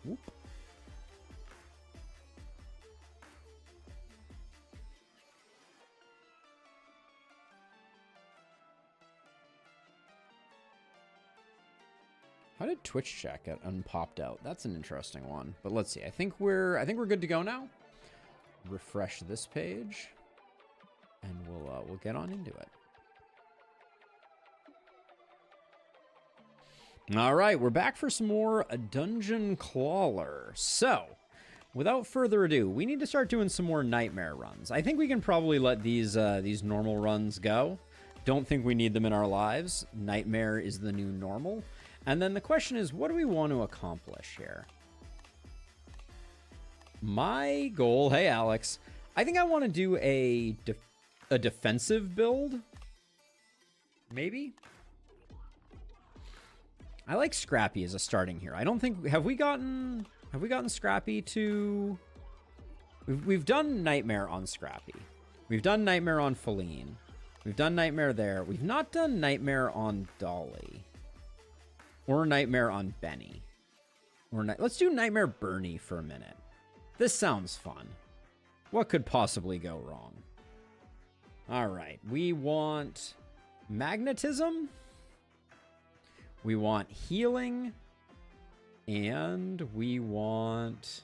Whoop. How did Twitch chat get unpopped out? That's an interesting one. But let's see. I think we're good to go now. Refresh this page, and we'll get on into it. All right, we're back for some more Dungeon Clawler. So, without further ado, we need to start doing some more nightmare runs. I think we can probably let these normal runs go. Don't think we need them in our lives. Nightmare is the new normal. And then the question is, what do we want to accomplish here? My goal, hey Alex, I think I want to do a defensive build. Maybe? I like Scrappy as a starting here. I don't think, have we gotten Scrappy to... We've done Nightmare on Scrappy. We've done Nightmare on Feline. We've done Nightmare there. We've not done Nightmare on Dolly. Or Nightmare on Benny. Or let's do Nightmare Bernie for a minute. This sounds fun. What could possibly go wrong? All right, we want magnetism. We want healing. And we want...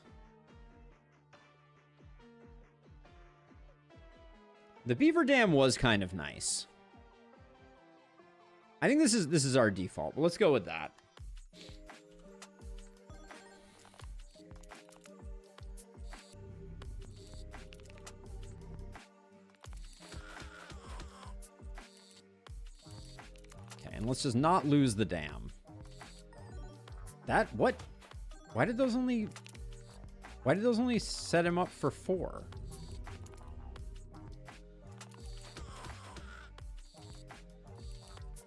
The Beaver Dam was kind of nice. I think this is our default, but let's go with that. Okay, and let's just not lose the dam. What? Why did those only set him up for 4?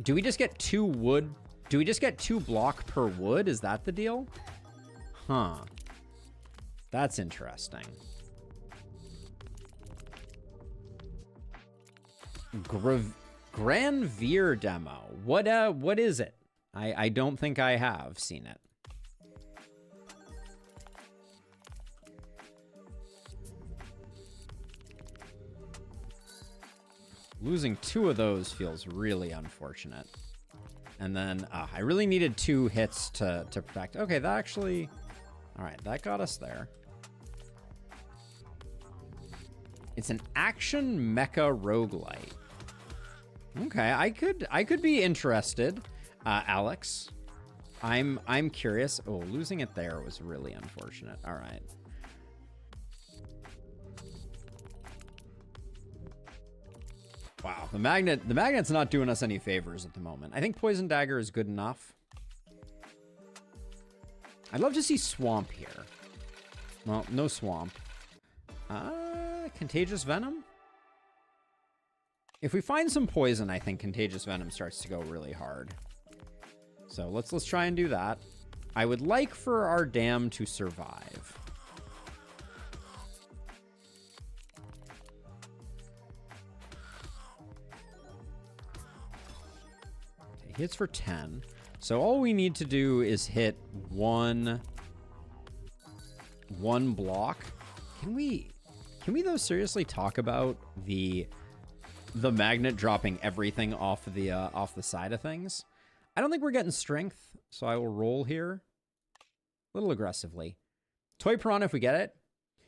Do we just get 2 wood? Do we just get 2 block per wood? Is that the deal? Huh. That's interesting. Granvir demo. What is it? I don't think I have seen it. Losing 2 of those feels really unfortunate. And then, I really needed 2 hits to protect. Okay, that actually... Alright, that got us there. It's an action mecha roguelite. Okay, I could be interested, Alex. I'm curious. Oh, losing it there was really unfortunate. Alright. Wow, the magnet's not doing us any favors at the moment. I think Poison Dagger is good enough. I'd love to see Swamp here. Well, no Swamp. Contagious Venom? If we find some poison, I think Contagious Venom starts to go really hard. So let's try and do that. I would like for our dam to survive. Hits for 10. So all we need to do is hit one block. Can we though seriously talk about the magnet dropping everything off the side of things? I don't think we're getting strength, so I will roll here a little aggressively. Toy Piranha, if we get it.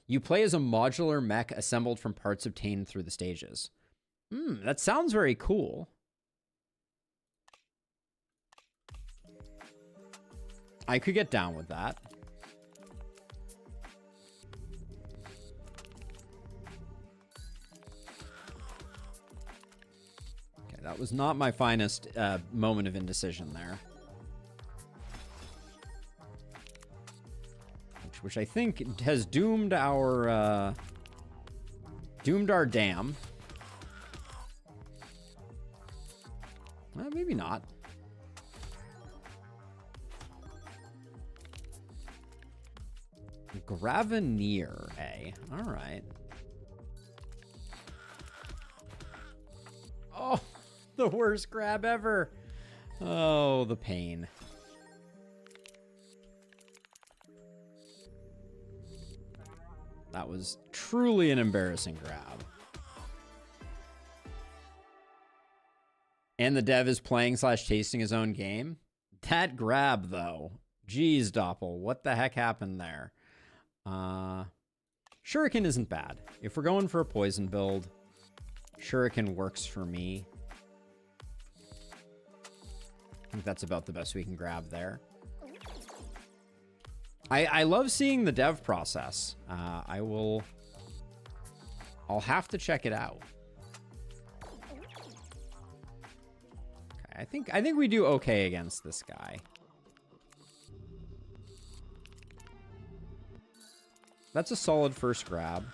You play as a modular mech assembled from parts obtained through the stages. That sounds very cool. I could get down with that. Okay, that was not my finest moment of indecision there. Which I think has doomed our dam. Well, maybe not. Graveneer, all right. Oh, the worst grab ever. Oh, the pain. That was truly an embarrassing grab. And the dev is playing / tasting his own game. That grab, though. Jeez, Doppel. What the heck happened there? Shuriken isn't bad. If we're going for a poison build, Shuriken works for me. I think that's about the best we can grab there. I love seeing the dev process. I'll have to check it out. Okay, I think we do okay against this guy. That's a solid first grab.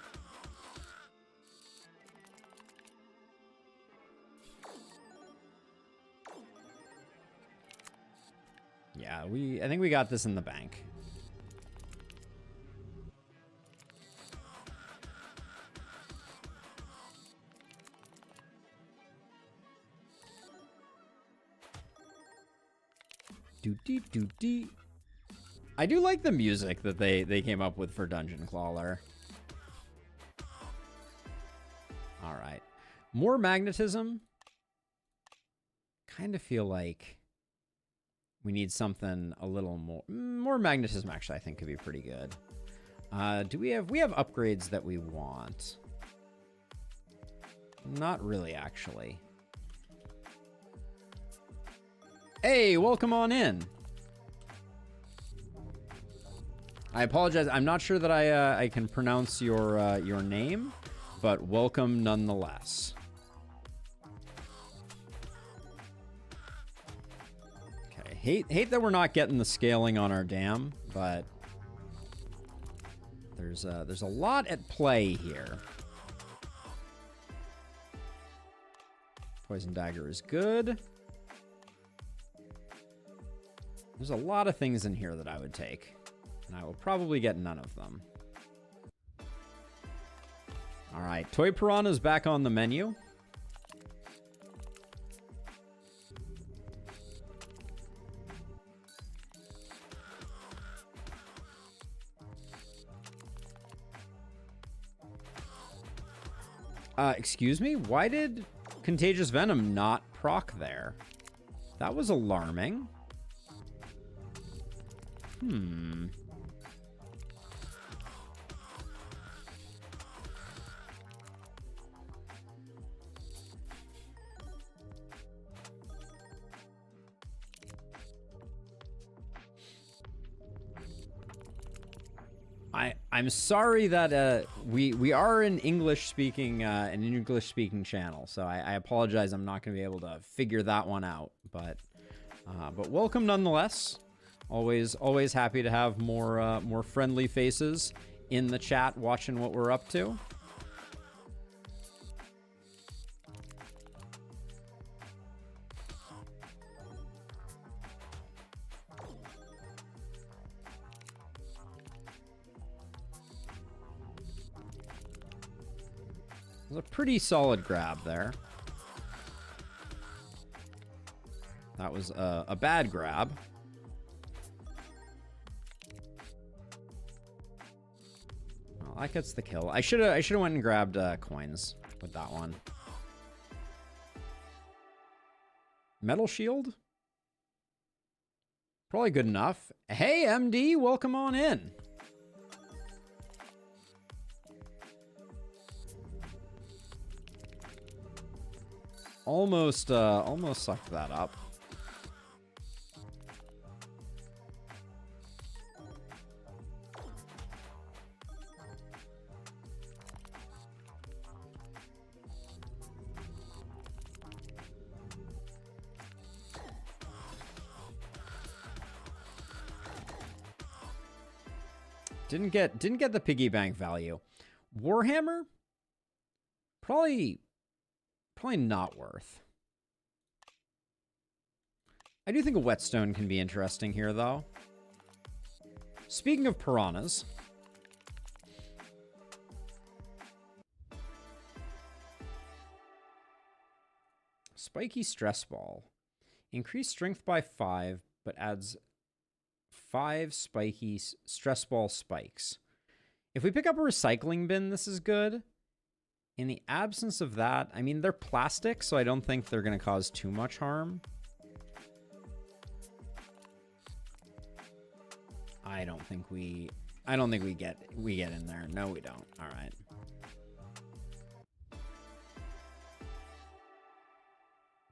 Yeah, I think we got this in the bank. Do-dee-do-dee. I do like the music that they came up with for Dungeon Clawler. All right. More magnetism. Kind of feel like we need something a little more. More magnetism, actually, I think could be pretty good. Do we have upgrades that we want? Not really, actually. Hey, welcome on in. I apologize. I'm not sure that I can pronounce your name, but welcome nonetheless. Okay. Hate that we're not getting the scaling on our dam, but there's a lot at play here. Poison dagger is good. There's a lot of things in here that I would take, and I will probably get none of them. All right, Toy Piranha's back on the menu. Excuse me? Why did Contagious Venom not proc there? That was alarming. I'm sorry that we are an English speaking channel, so I apologize. I'm not going to be able to figure that one out, but welcome nonetheless. Always happy to have more friendly faces in the chat watching what we're up to. It was a pretty solid grab there. That was a bad grab. Well, that gets the kill. I should have went and grabbed coins with that one. Metal shield? Probably good enough. Hey, MD, welcome on in. Almost sucked that up. Didn't get the piggy bank value. Warhammer? Probably not worth. I do think a whetstone can be interesting here, though. Speaking of piranhas, spiky stress ball. Increase strength by 5, but adds 5 spiky stress ball spikes. If we pick up a recycling bin, this is good. In the absence of that, I mean, they're plastic, so I don't think they're going to cause too much harm. I don't think we get in there. No, we don't. All right.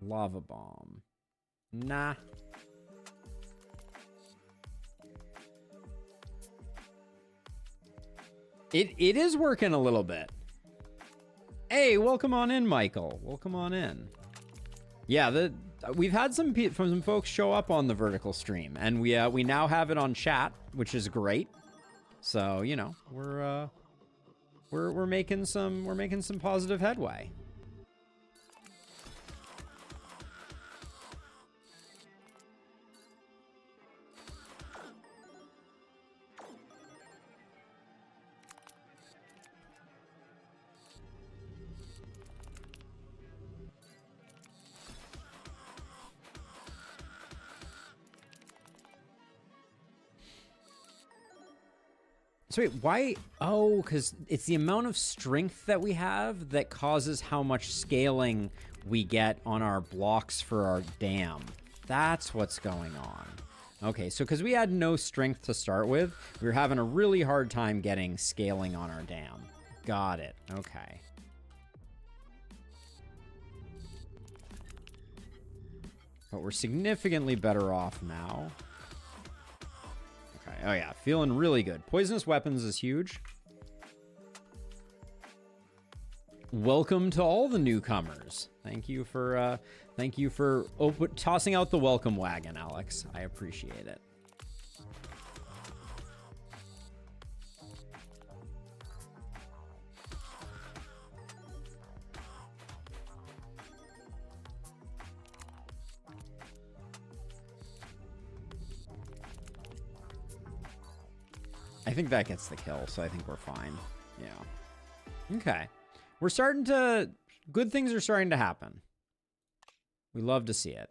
Lava bomb. Nah. It is working a little bit. Hey, welcome on in, Michael. Welcome on in. Yeah, we've had some folks show up on the vertical stream, and we now have it on chat, which is great. So, you know, we're making some positive headway. So wait, why? Oh, because it's the amount of strength that we have that causes how much scaling we get on our blocks for our dam. That's what's going on. Okay, so because we had no strength to start with, we were having a really hard time getting scaling on our dam. Got it. Okay. But we're significantly better off now. Oh yeah, feeling really good. Poisonous weapons is huge. Welcome to all the newcomers. Thank you for tossing out the welcome wagon, Alex. I appreciate it. I think that gets the kill, so I think we're fine. Yeah. Okay. We're starting to... Good things are starting to happen. We love to see it.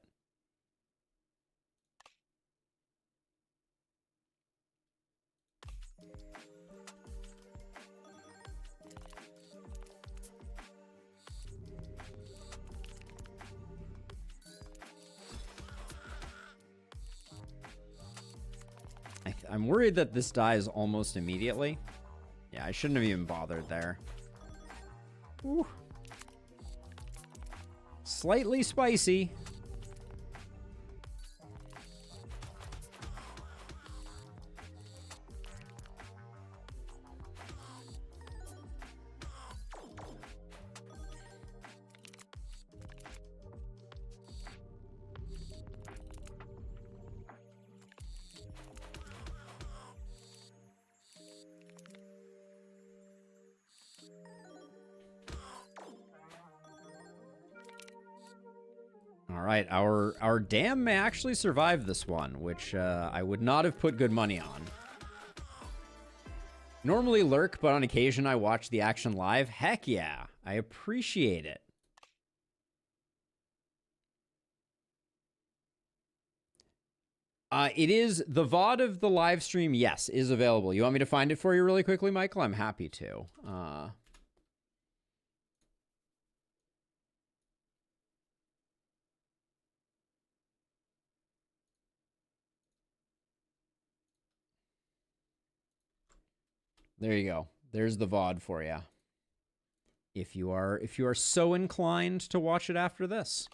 I'm worried that this dies almost immediately. Yeah, I shouldn't have even bothered there. Ooh. Slightly spicy. All right, our dam may actually survive this one, which I would not have put good money on. Normally lurk, but on occasion I watch the action live. Heck yeah, I appreciate it. It is the VOD of the live stream. Yes, is available. You want me to find it for you really quickly, Michael? I'm happy to. There you go. There's the VOD for you. If you are so inclined to watch it after this.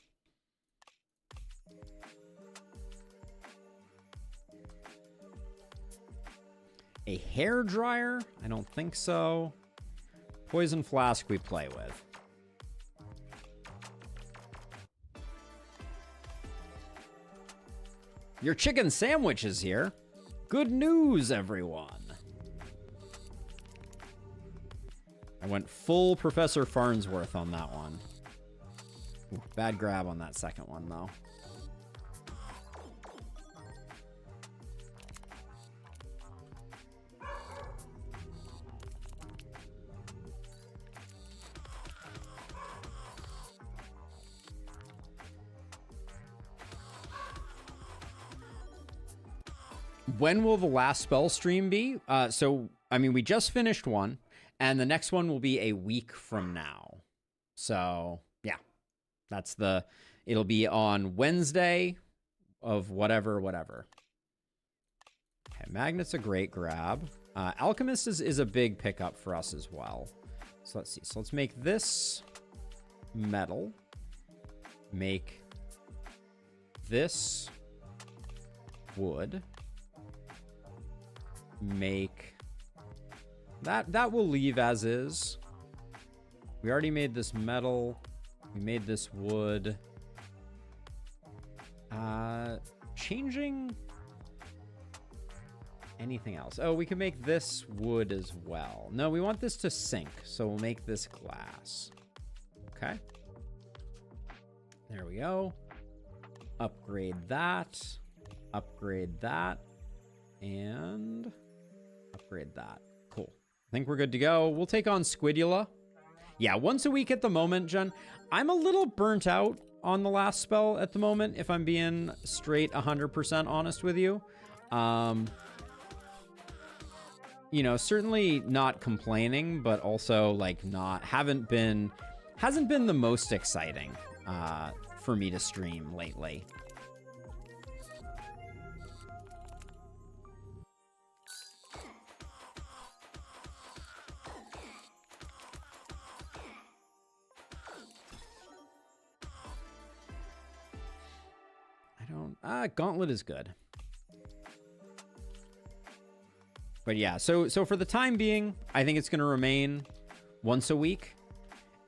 A hair dryer? I don't think so. Poison flask we play with. Your chicken sandwich is here. Good news, everyone. I went full Professor Farnsworth on that one. Ooh, bad grab on that second one, though. When will the last spell stream be? So, I mean, we just finished one, and the next one will be a week from now. So, yeah, that's it'll be on Wednesday of whatever. Okay, Magnet's a great grab. Alchemist is a big pickup for us as well. So let's see. So let's make this metal. Make this wood. Make that will leave as is. We already made this metal. We made this wood. Changing anything else. Oh, we can make this wood as well. No, we want this to sink, so we'll make this glass. Okay. There we go. Upgrade that. Upgrade that. And upgrade that. Cool. I think we're good to go. We'll take on Squidula. Yeah, once a week at the moment, Jen. I'm a little burnt out on the last spell at the moment, if I'm being straight 100% honest with you. You know, certainly not complaining, but also like hasn't been the most exciting for me to stream lately. Gauntlet is good. But yeah, so for the time being, I think it's going to remain once a week.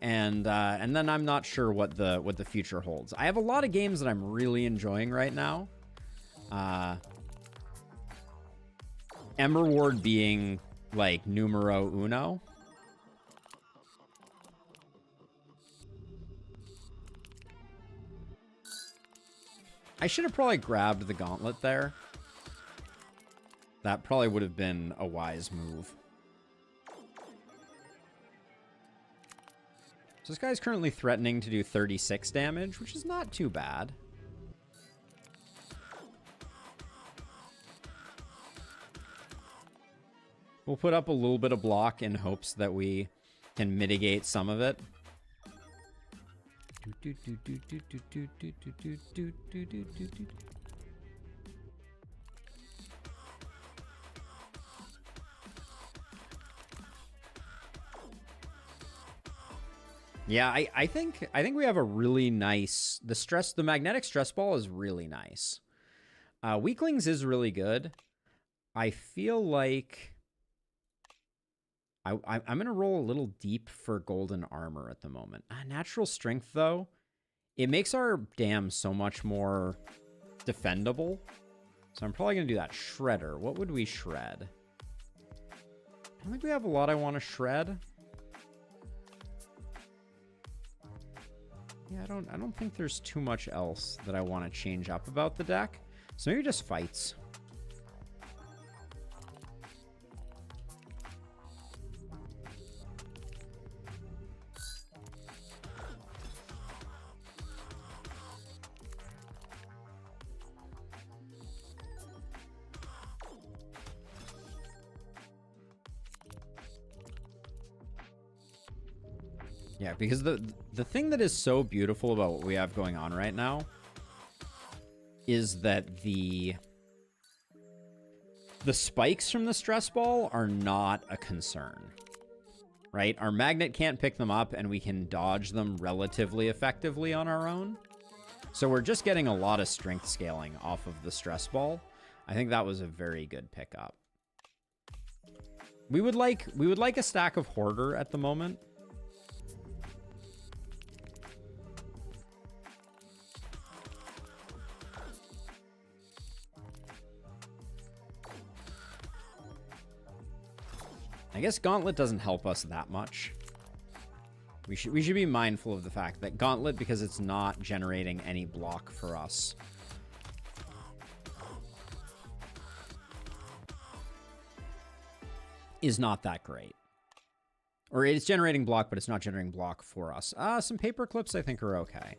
And then I'm not sure what the future holds. I have a lot of games that I'm really enjoying right now. Ember Ward being like numero uno. I should have probably grabbed the gauntlet there. That probably would have been a wise move. So this guy's currently threatening to do 36 damage, which is not too bad. We'll put up a little bit of block in hopes that we can mitigate some of it. Yeah, I think we have a really nice the magnetic stress ball is really nice. Weaklings is really good. I feel like I'm gonna roll a little deep for golden armor at the moment. Natural strength though, it makes our dam so much more defendable. So I'm probably gonna do that. Shredder. What would we shred? I don't think we have a lot I want to shred. Yeah, I don't think there's too much else that I want to change up about the deck. So maybe just fights. Yeah, because the thing that is so beautiful about what we have going on right now is that the spikes from the stress ball are not a concern, right? Our magnet can't pick them up and we can dodge them relatively effectively on our own. So we're just getting a lot of strength scaling off of the stress ball. I think that was a very good pickup. We would like a stack of Hoarder at the moment. I guess Gauntlet doesn't help us that much. We should be mindful of the fact that Gauntlet, because it's not generating any block for us, is not that great. Or it's generating block, but it's not generating block for us. Some paper clips I think are okay.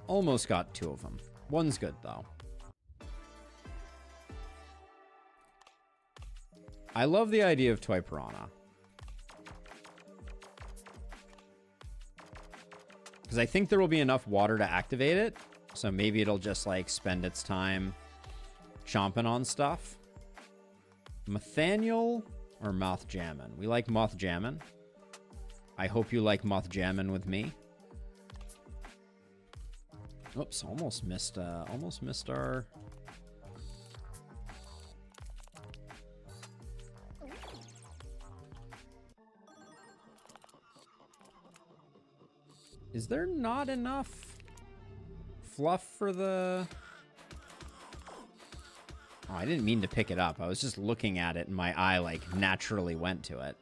Almost got 2 of them. One's good, though. I love the idea of Toy Piranha. Because I think there will be enough water to activate it. So maybe it'll just, like, spend its time chomping on stuff. Nathaniel or Moth Jammin'? We like Moth Jammin'. I hope you like Moth Jammin' with me. Oops, almost missed our... Is there not enough fluff for the... Oh, I didn't mean to pick it up. I was just looking at it and my eye, like, naturally went to it.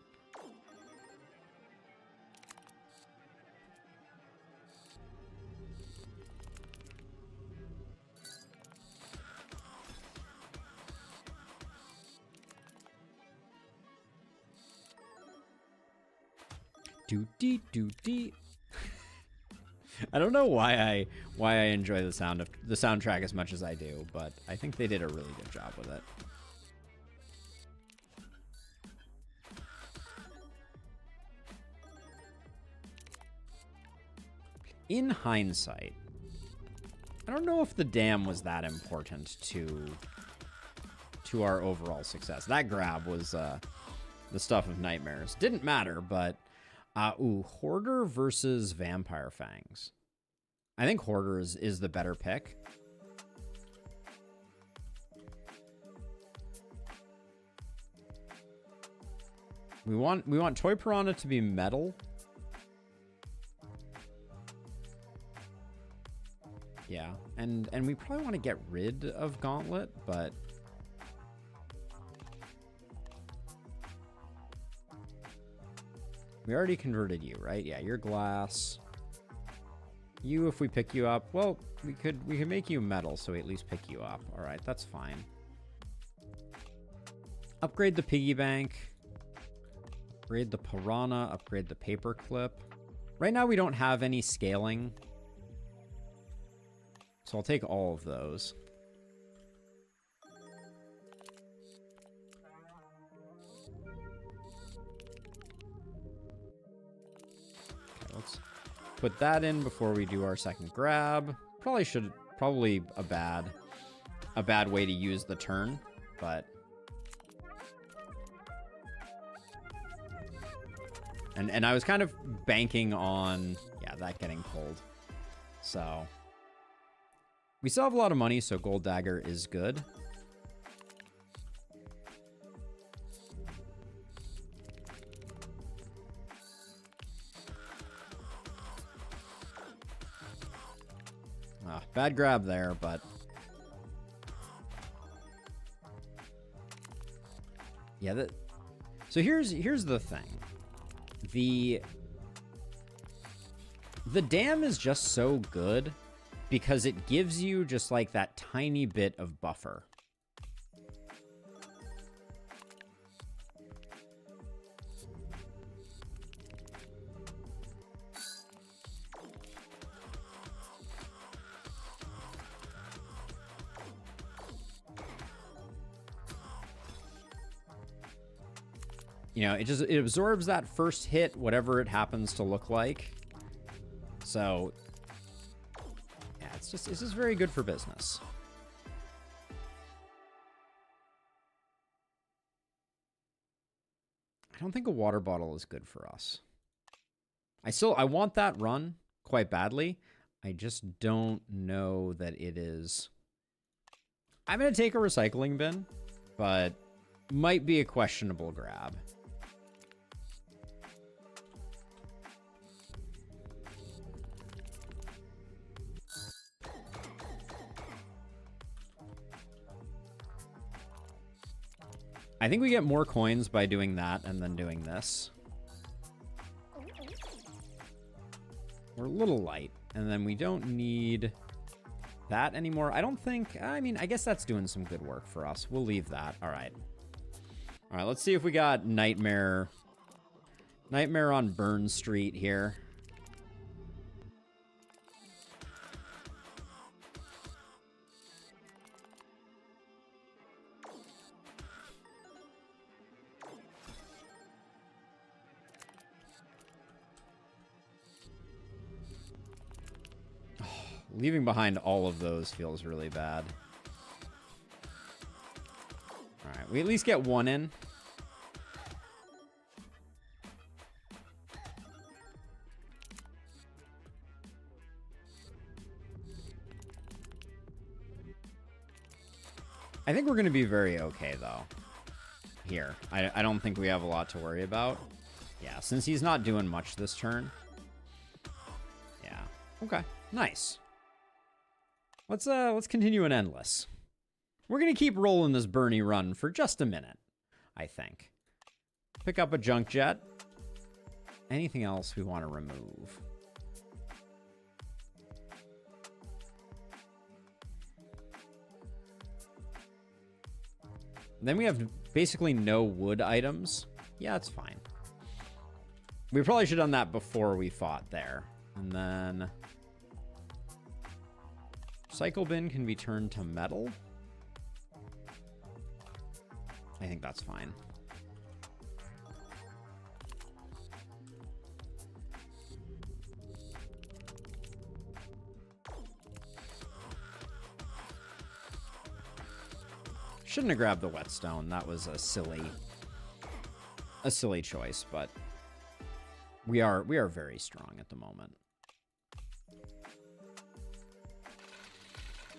Doo-dee, doo-dee. I don't know why I enjoy the soundtrack as much as I do, but I think they did a really good job with it. In hindsight, I don't know if the dam was that important to our overall success. That grab was the stuff of nightmares. Didn't matter, but ooh, Hoarder versus Vampire Fangs. I think Hoarder is the better pick. We want Toy Piranha to be metal. Yeah, and we probably want to get rid of Gauntlet, but we already converted you, right? Yeah, you're glass. You, if we pick you up, well, we could make you metal, so we at least pick you up. All right, that's fine. Upgrade the piggy bank. Upgrade the piranha. Upgrade the paperclip. Right now, we don't have any scaling, so I'll take all of those. Let's put that in before we do our second grab. Probably a bad way to use the turn, but and I was kind of banking on that getting pulled. So we still have a lot of money, so Gold Dagger is good. Bad grab there, but yeah, so here's the thing. The dam is just so good because it gives you just like that tiny bit of buffer. You know, it absorbs that first hit, whatever it happens to look like. So, yeah, it's just very good for business. I don't think a water bottle is good for us. I want that run quite badly. I just don't know that it is. I'm going to take a recycling bin, but might be a questionable grab. I think we get more coins by doing that and then doing this. We're a little light, and then we don't need that anymore. I don't think, I mean, I guess that's doing some good work for us. We'll leave that. All right. All right, let's see if we got Nightmare on Burn Street here. Leaving behind all of those feels really bad. Alright, we at least get one in. I think we're going to be very okay, though. Here. I don't think we have a lot to worry about. Yeah, since he's not doing much this turn. Yeah. Okay. Nice. Let's continue an endless. We're going to keep rolling this Bernie run for just a minute, I think. Pick up a junk jet. Anything else we want to remove? Then we have basically no wood items. Yeah, it's fine. We probably should have done that before we fought there. And then... Cycle bin can be turned to metal. I think that's fine. Shouldn't have grabbed the whetstone. That was a silly choice, but we are very strong at the moment.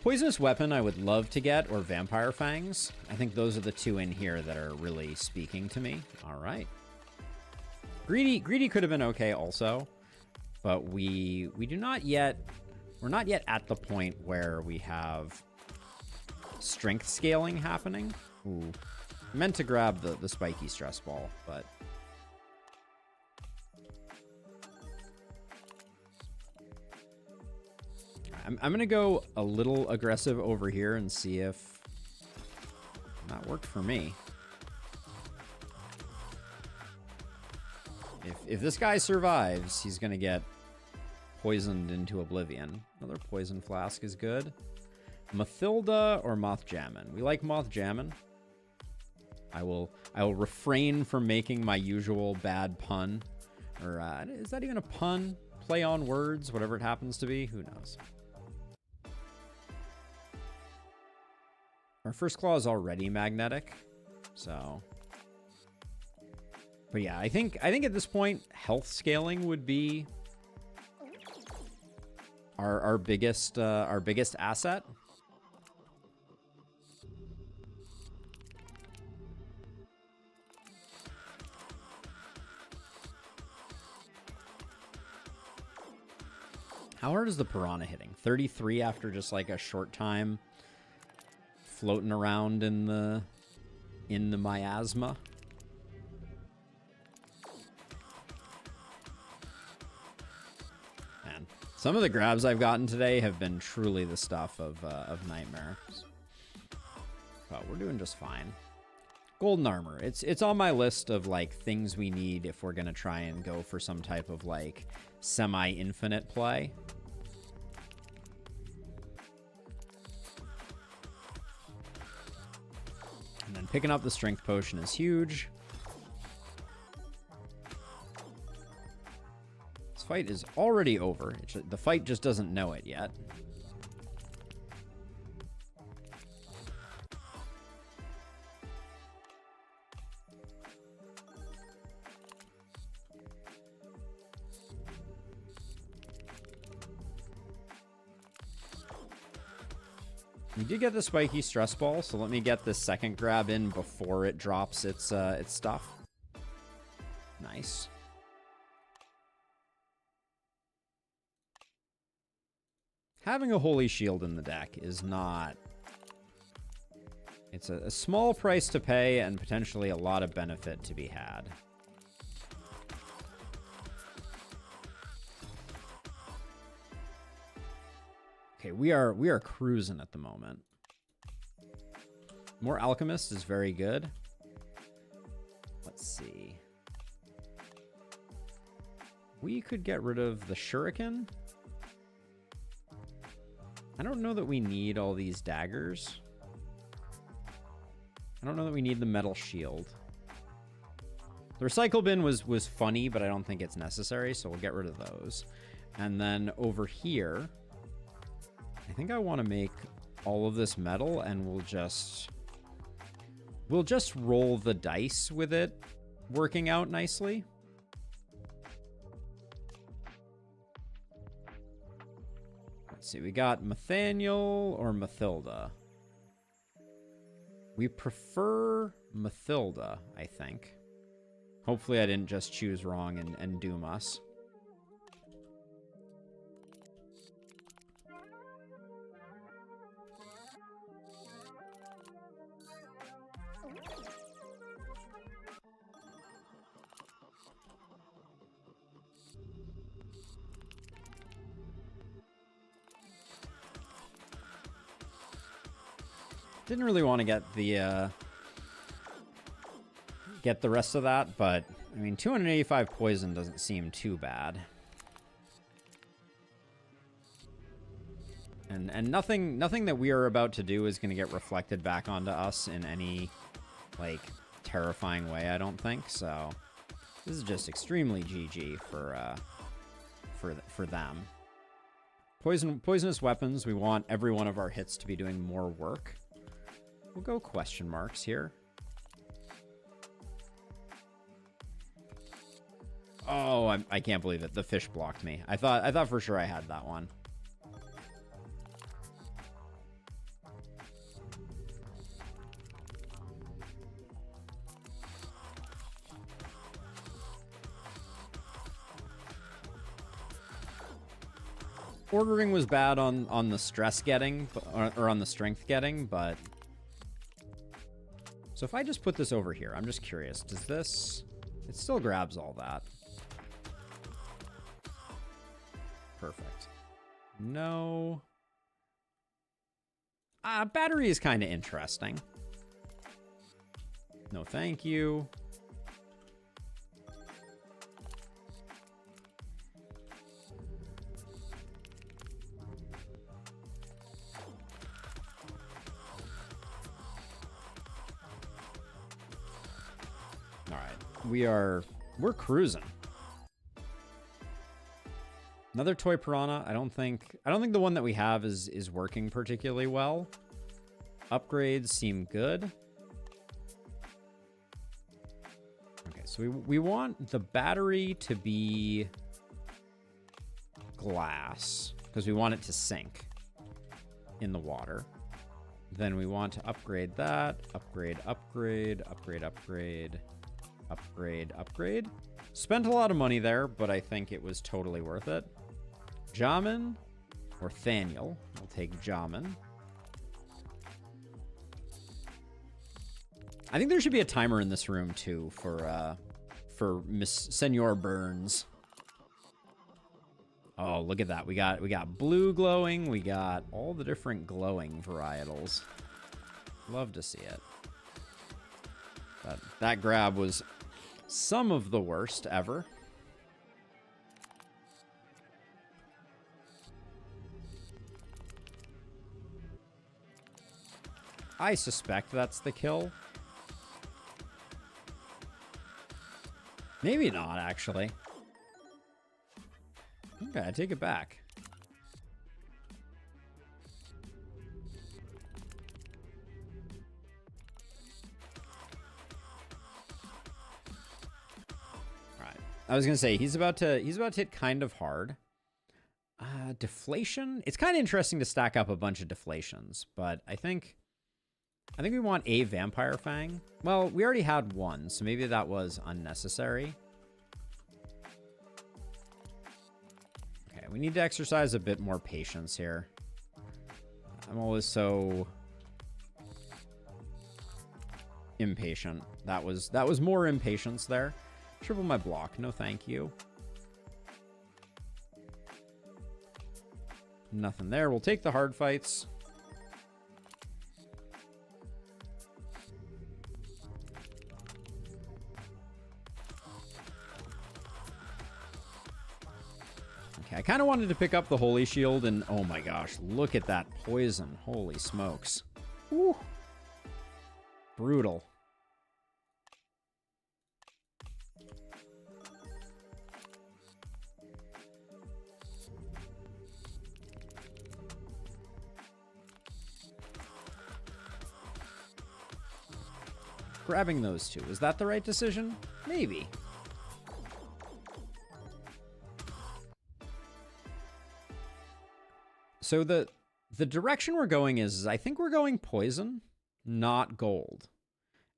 Poisonous weapon I would love to get, or vampire fangs. I think those are the two in here that are really speaking to me. All right. Greedy could have been okay also, but we do not yet. We're not yet at the point where we have strength scaling happening. Ooh. I meant to grab the spiky stress ball, but I'm gonna go a little aggressive over here and see if that worked for me. If this guy survives, he's gonna get poisoned into oblivion. Another poison flask is good. Mathilda or Moth Jammin'? We like Moth Jammin'. I will refrain from making my usual bad pun. Or is that even a pun? Play on words, whatever it happens to be. Who knows? Our first claw is already magnetic, so. But yeah, I think at this point, health scaling would be our biggest asset. How hard is the piranha hitting? 33 after just like a short time floating around in the miasma. Man, some of the grabs I've gotten today have been truly the stuff of Nightmare. But we're doing just fine. Golden armor. It's on my list of like things we need if we're gonna try and go for some type of like semi-infinite play. And then picking up the strength potion is huge. This fight is already over. The fight just doesn't know it yet. We did get the spiky stress ball, so let me get this second grab in before it drops its stuff. Nice. Having a holy shield in the deck is not... It's a small price to pay and potentially a lot of benefit to be had. Okay, we are cruising at the moment. More Alchemist is very good. Let's see. We could get rid of the Shuriken. I don't know that we need all these daggers. I don't know that we need the metal shield. The recycle bin was funny, but I don't think it's necessary, so we'll get rid of those. And then over here... I think I want to make all of this metal, and we'll just roll the dice with it working out nicely. Let's see, we got Nathaniel or Mathilda. We prefer Mathilda, I think. Hopefully I didn't just choose wrong and doom us. Didn't really want to get the rest of that, but I mean 285 poison doesn't seem too bad. And nothing that we are about to do is going to get reflected back onto us in any like terrifying way, I don't think. So this is just extremely GG for them. Poisonous weapons, we want every one of our hits to be doing more work. We'll go question marks here. Oh, I can't believe it. The fish blocked me. I thought for sure I had that one. Ordering was bad on the stress getting, or on the strength getting, but... So if I just put this over here, I'm just curious. Does this... It still grabs all that. Perfect. No. Battery is kind of interesting. No, thank you. We're cruising. Another toy piranha. I don't think the one that we have is working particularly well. Upgrades seem good. Okay, so we want the battery to be glass because we want it to sink in the water. Then we want to upgrade that. Upgrade. Spent a lot of money there, but I think it was totally worth it. Jamin or Thaniel. We'll take Jamin. I think there should be a timer in this room too for Miss Senor Burns. Oh, look at that. We got blue glowing. We got all the different glowing varietals. Love to see it. But that grab was some of the worst ever. I suspect that's the kill. Maybe not, actually. Okay, I take it back. Right. I was gonna say he's about to hit kind of hard. Deflation. It's kind of interesting to stack up a bunch of deflations, but I think we want a Vampire Fang. Well, we already had one, so maybe that was unnecessary. Okay, we need to exercise a bit more patience here. I'm always so impatient. That was more impatience there. Triple my block. No, thank you. Nothing there. We'll take the hard fights. Okay, I kind of wanted to pick up the Holy Shield, and oh my gosh, look at that poison. Holy smokes. Woo. Brutal. Grabbing those two. Was that the right decision? Maybe. So the direction we're going is I think we're going poison, not gold.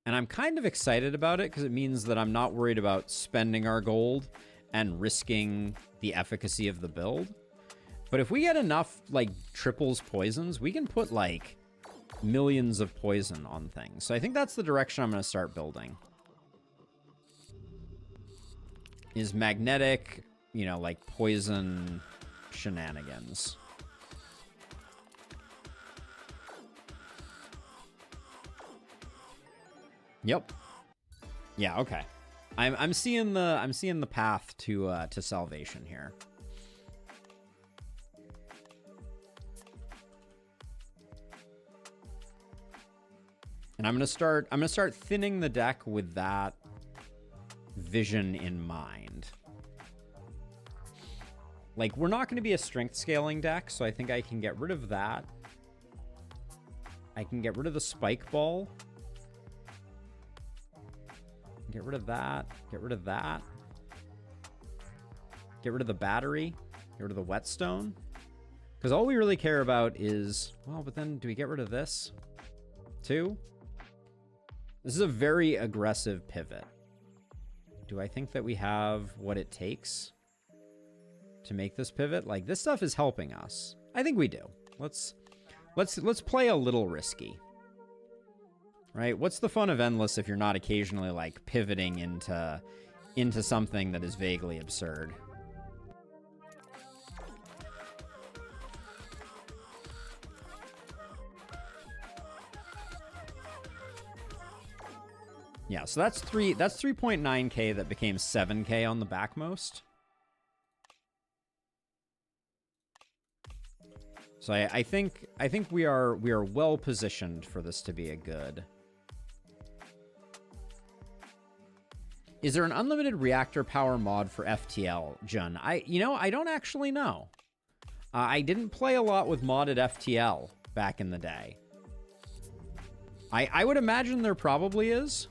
And I'm kind of excited about it because it means that I'm not worried about spending our gold and risking the efficacy of the build. But if we get enough, like, triples poisons, we can put, like, millions of poison on things. So I think that's the direction I'm going to start building. Is magnetic, you know, like, poison shenanigans. Yep. Yeah, okay. I'm seeing the path to salvation here. And I'm gonna start thinning the deck with that vision in mind. Like, we're not gonna be a strength scaling deck, so I think I can get rid of that. I can get rid of the spike ball. Get rid of that. Get rid of that. Get rid of the battery. Get rid of the whetstone. Because all we really care about is... Well, but then do we get rid of this? Too? This is a very aggressive pivot. Do I think that we have what it takes to make this pivot? Like, this stuff is helping us. I think we do. Let's play a little risky. Right? What's the fun of Endless if you're not occasionally, like, pivoting into something that is vaguely absurd? Yeah, so that's 3.9k that became 7k on the backmost. So I think we are well positioned for this to be a good. Is there an unlimited reactor power mod for FTL, Jun? I don't actually know. I didn't play a lot with modded FTL back in the day. I would imagine there probably is.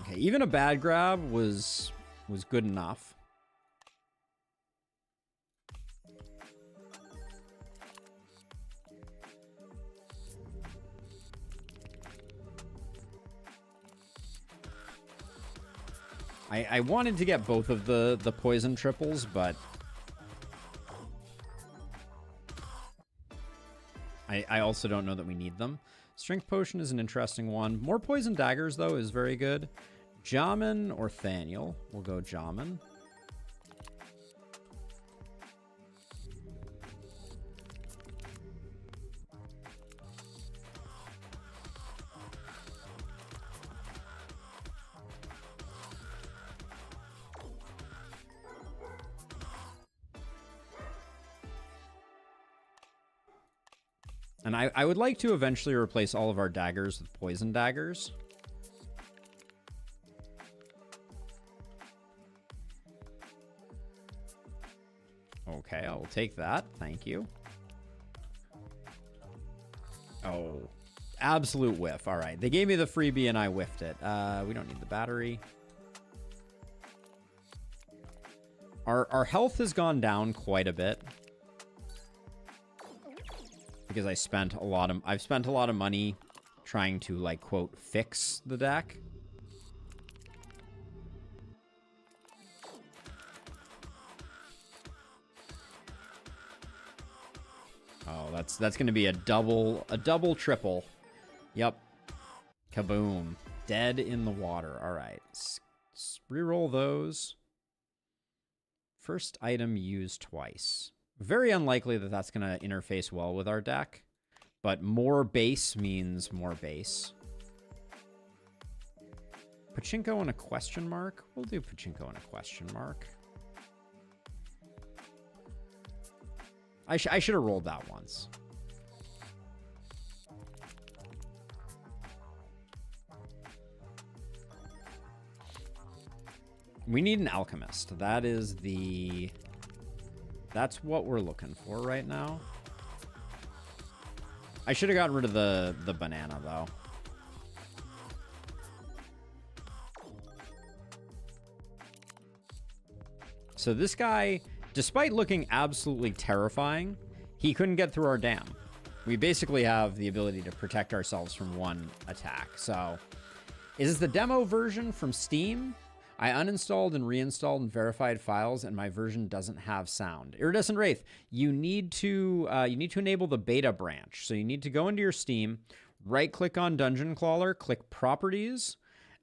Okay, even a bad grab was good enough. I wanted to get both of the poison triples, but I also don't know that we need them. Strength potion is an interesting one. More poison daggers, though, is very good. Jamin or Thaniel? We'll go Jamin. And I would like to eventually replace all of our daggers with poison daggers. Okay, I will take that. Thank you. Oh, absolute whiff. All right, they gave me the freebie and I whiffed it. We don't need the battery. Our health has gone down quite a bit. Because I've spent a lot of money trying to, like, quote, fix the deck. Oh, that's going to be a double triple. Yep. Kaboom. Dead in the water. All right. Let's reroll those. First item used twice. Very unlikely that that's going to interface well with our deck, but more base means more base. Pachinko and a question mark? We'll do Pachinko and a question mark. I should have rolled that once. We need an alchemist. That is the That's what we're looking for right now. I should have gotten rid of the banana, though. So this guy, despite looking absolutely terrifying, he couldn't get through our dam. We basically have the ability to protect ourselves from one attack. So, is this the demo version from Steam? I uninstalled and reinstalled and verified files, and my version doesn't have sound. Iridescent Wraith, you need to enable the beta branch. So you need to go into your Steam, right-click on Dungeon Clawler, click Properties,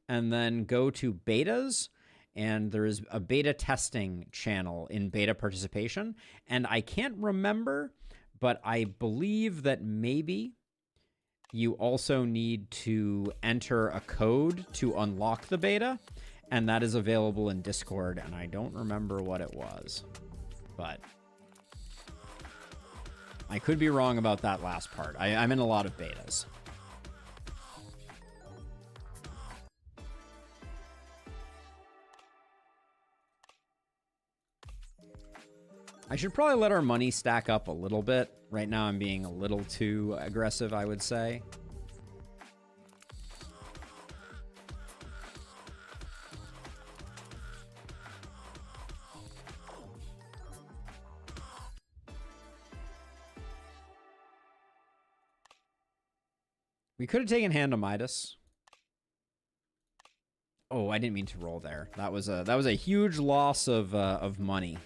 and then go to Betas. And there is a beta testing channel in beta participation. And I can't remember, but I believe that maybe you also need to enter a code to unlock the beta. And that is available in Discord, and I don't remember what it was. But I could be wrong about that last part. I'm in a lot of betas. I should probably let our money stack up a little bit. Right now I'm being a little too aggressive, I would say. We could have taken Hand of Midas. Oh, I didn't mean to roll there. That was a huge loss of money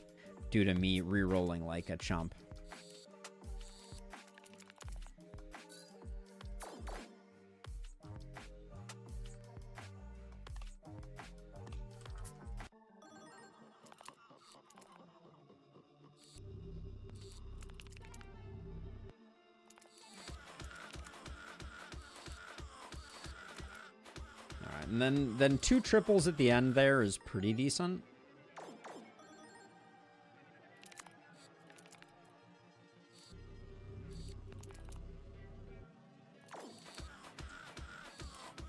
due to me re-rolling like a chump. And then two triples at the end there is pretty decent.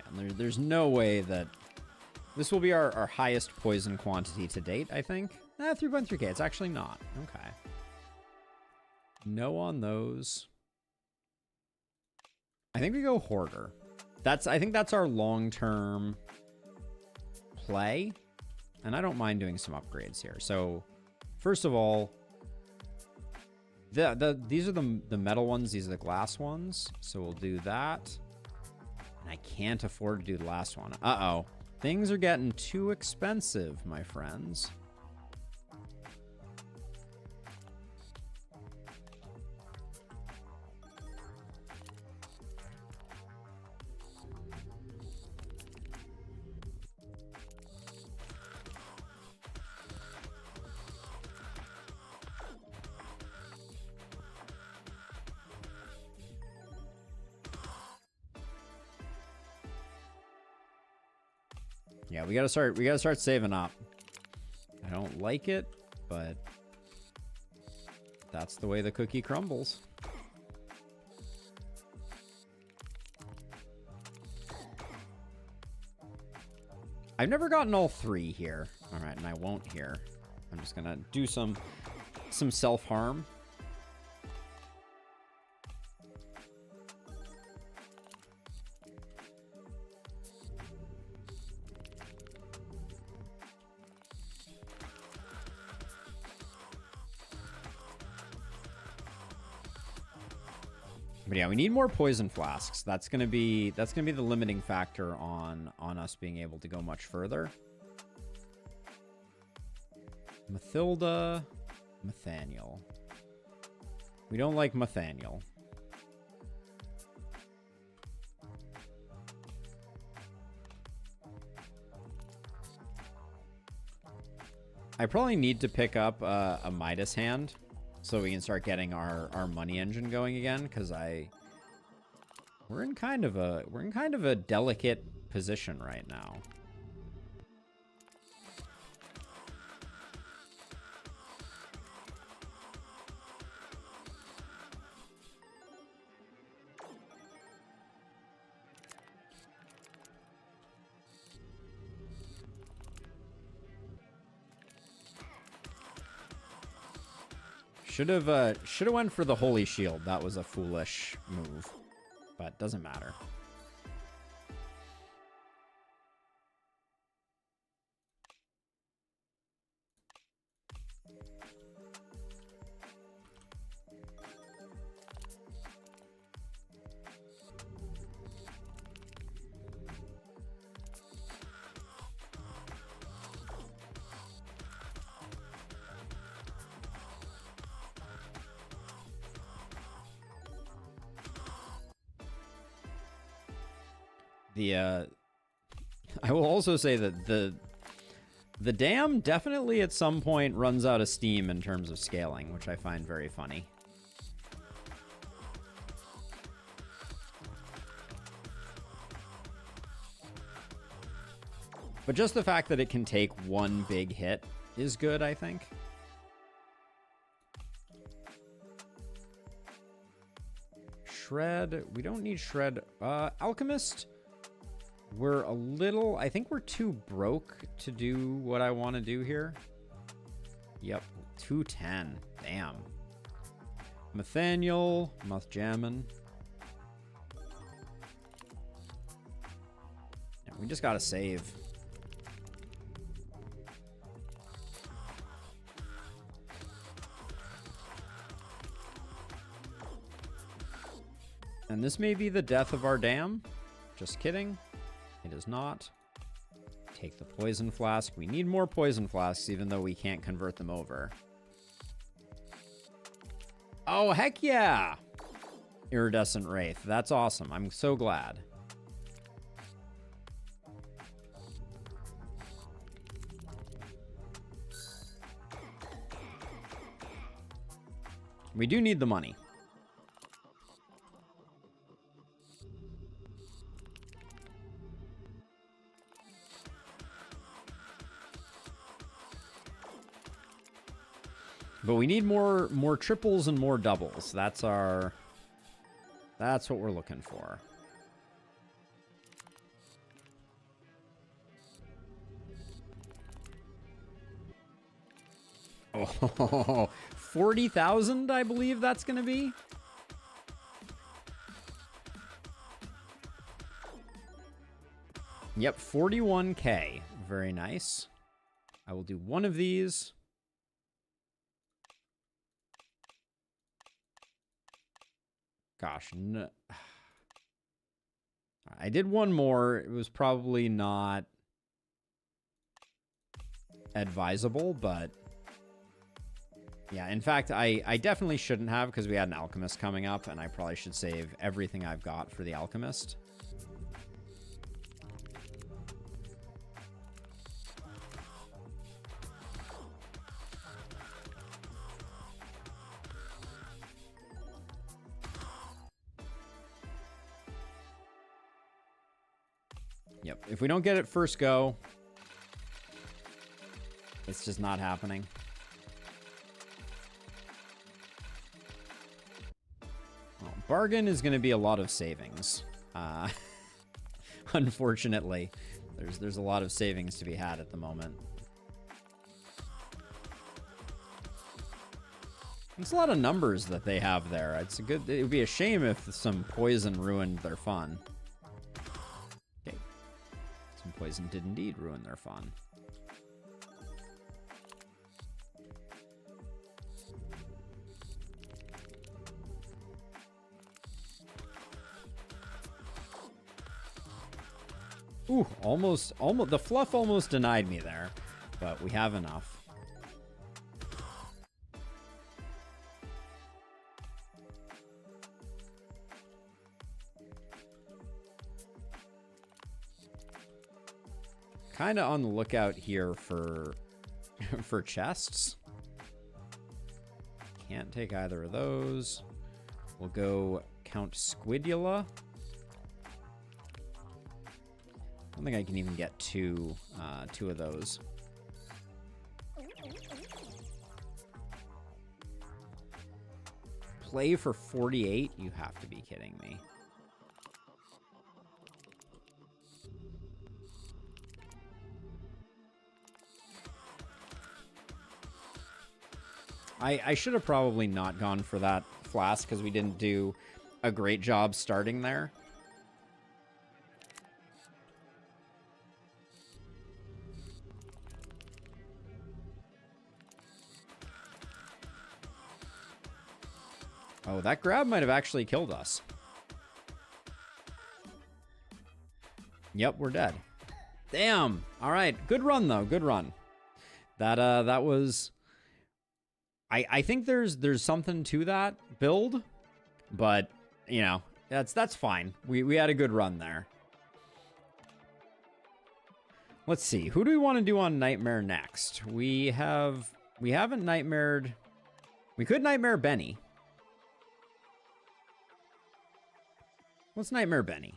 And there's no way that this will be our highest poison quantity to date, I think. 3.3k. It's actually not. Okay. No on those. I think we go Hoarder. I think that's our long-term play, and I don't mind doing some upgrades here. So, first of all, these are the metal ones. These are the glass ones. So we'll do that. And I can't afford to do the last one. Uh-oh. Things are getting too expensive, my friends. Yeah, we gotta start saving up. I don't like it, but that's the way the cookie crumbles. I've never gotten all three here. All right, and I won't here. I'm just gonna do some self-harm. But yeah, we need more poison flasks. That's gonna be the limiting factor on us being able to go much further. Mathilda, Nathaniel. We don't like Nathaniel. I probably need to pick up a Midas hand so we can start getting our money engine going again, because we're in kind of a delicate position right now. Should have went for the Holy Shield. That was a foolish move, but doesn't matter. I will also say that the dam definitely at some point runs out of steam in terms of scaling, which I find very funny. But just the fact that it can take one big hit is good, I think. Shred. We don't need Shred. Alchemist. We're a little... I think we're too broke to do what I want to do here. Yep. 210. Damn. Nathaniel. Muthjamin. Yeah, we just gotta save. And this may be the death of our dam. Just kidding. It is not. Take the poison flask. We need more poison flasks, even though we can't convert them over. Oh, heck yeah! Iridescent Wraith. That's awesome. I'm so glad. We do need the money. But we need more triples and more doubles. That's what we're looking for. Oh, 40,000, I believe that's going to be. Yep, 41K. Very nice. I will do one of these. Gosh, no. I did one more. It was probably not advisable, but yeah, in fact, I definitely shouldn't have, because we had an alchemist coming up, and I probably should save everything I've got for the alchemist. Yep, if we don't get it first go, it's just not happening. Well, bargain is going to be a lot of savings. Unfortunately, there's a lot of savings to be had at the moment. It's a lot of numbers that they have there. It's a good. It would be a shame if some poison ruined their fun. Okay, some poison did indeed ruin their fun. Ooh, almost, the fluff almost denied me there, but we have enough. Kind of on the lookout here for for chests. Can't take either of those. We'll go Count Squidula. I don't think I can even get two of those. Play for 48? You have to be kidding me. I should have probably not gone for that flask because we didn't do a great job starting there. Oh, that grab might have actually killed us. Yep, we're dead. Damn. All right. Good run, though. Good run. That was... I think there's something to that build, but, you know, that's fine. We had a good run there. Let's see. Who do we want to do on Nightmare next? We haven't nightmared... We could nightmare Benny. Let's nightmare Benny.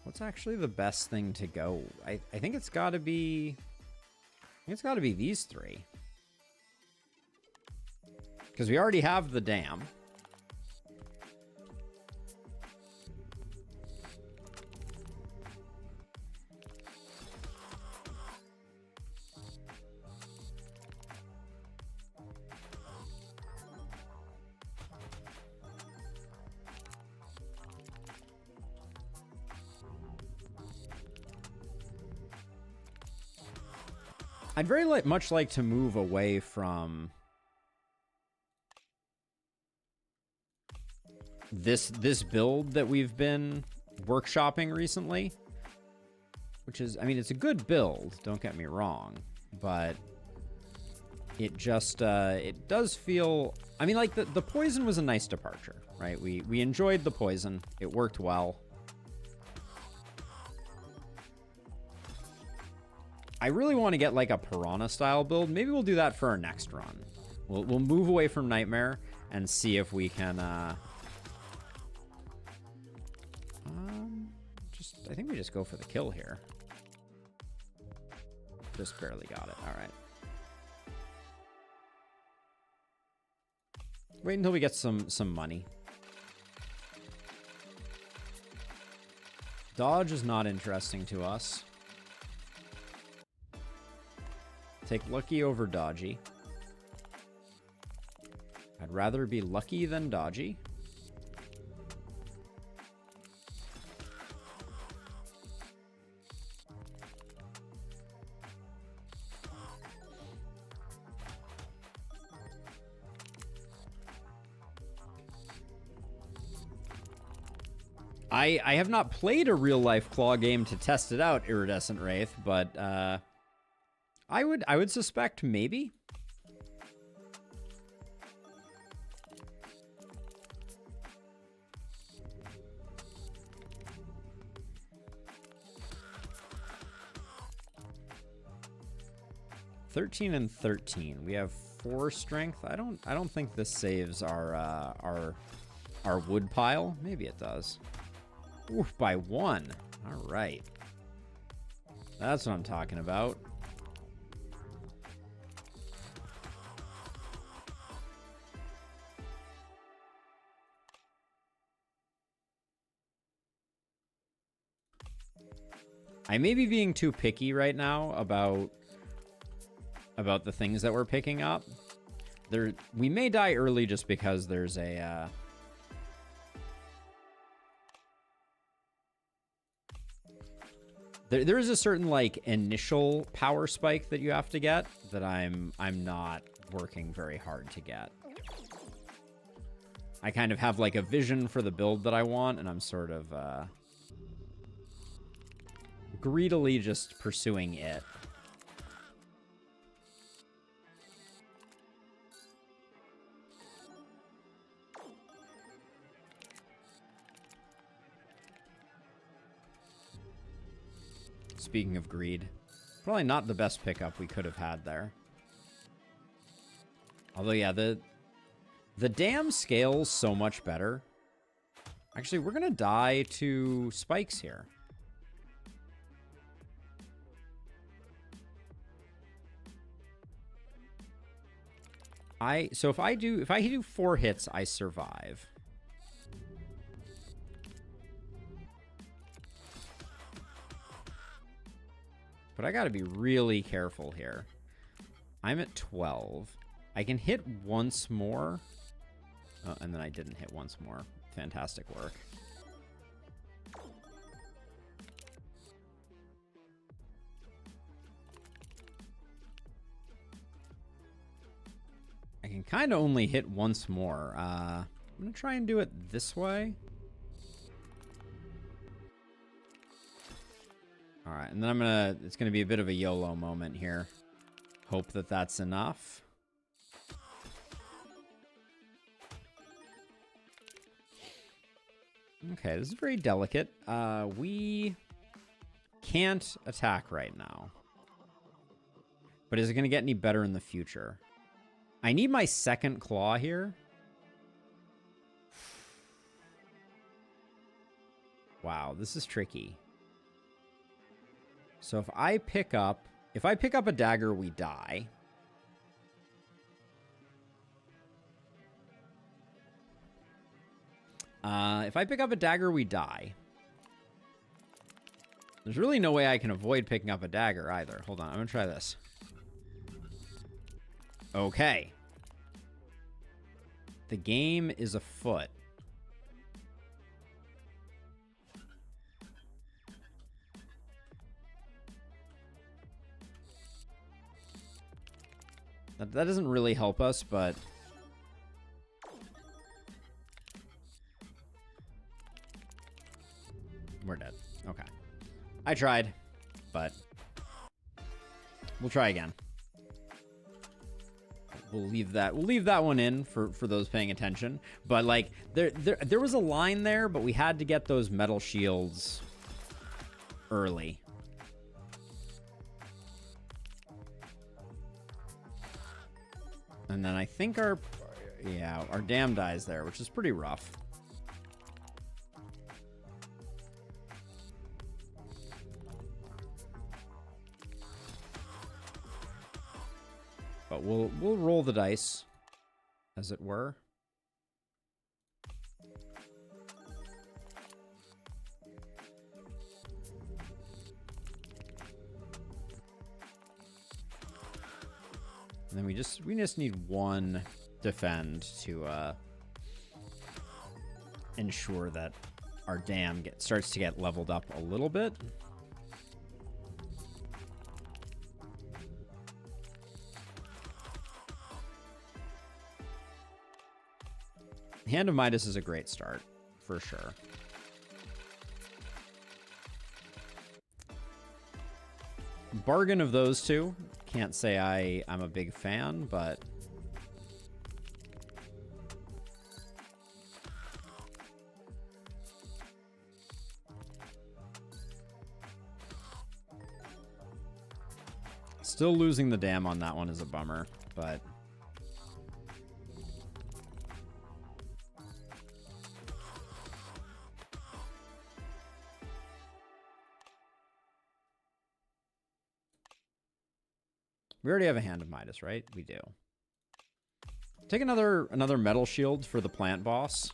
What's actually the best thing to go? I think it's got to be... I think it's got to be these three. Because we already have the dam. I'd very much like to move away from this build that we've been workshopping recently, which is, I mean, it's a good build, don't get me wrong, but it just, it does feel, I mean, like the poison was a nice departure, right? We enjoyed the poison. It worked well. I really want to get like a Piranha style build. Maybe we'll do that for our next run. We'll move away from Nightmare and see if we can I think we just go for the kill here. Just barely got it. All right. Wait until we get some money. Dodge is not interesting to us. Take lucky over dodgy. I'd rather be lucky than dodgy. I have not played a real-life claw game to test it out, Iridescent Wraith, but I would suspect maybe. $13 and $13. We have 4 strength. I don't think this saves our wood pile. Maybe it does. Oof, by 1. All right. That's what I'm talking about. I may be being too picky right now about the things that we're picking up. We may die early just because there's a there is a certain like initial power spike that you have to get that I'm not working very hard to get. I kind of have like a vision for the build that I want, and I'm sort of greedily just pursuing it. Speaking of greed, probably not the best pickup we could have had there. Although, yeah, the dam scales so much better. Actually, we're going to die to spikes here. So if I do 4 hits, I survive. But I gotta be really careful here. I'm at 12. I can hit once more. Oh, and then I didn't hit once more. Fantastic work. I can kind of only hit once more. I'm going to try and do it this way. All right, and then it's going to be a bit of a YOLO moment here. Hope that that's enough. Okay, this is very delicate. We can't attack right now. But is it going to get any better in the future? I need my second claw here. Wow, this is tricky. So if I pick up a dagger, we die. If I pick up a dagger, we die. There's really no way I can avoid picking up a dagger either. Hold on, I'm gonna try this. Okay. The game is afoot. That doesn't really help us, but... we're dead. Okay. I tried, but... we'll try again. We'll leave that one in for those paying attention. But like there was a line there, but we had to get those metal shields early. And then I think our dam dies there, which is pretty rough. But we'll roll the dice, as it were. And then we just need one defend to ensure that our dam starts to get leveled up a little bit. Hand of Midas is a great start, for sure. Bargain of those two. Can't say I'm a big fan, but... still losing the dam on that one is a bummer, but... we already have a Hand of Midas, right? We do. Take another metal shield for the plant boss.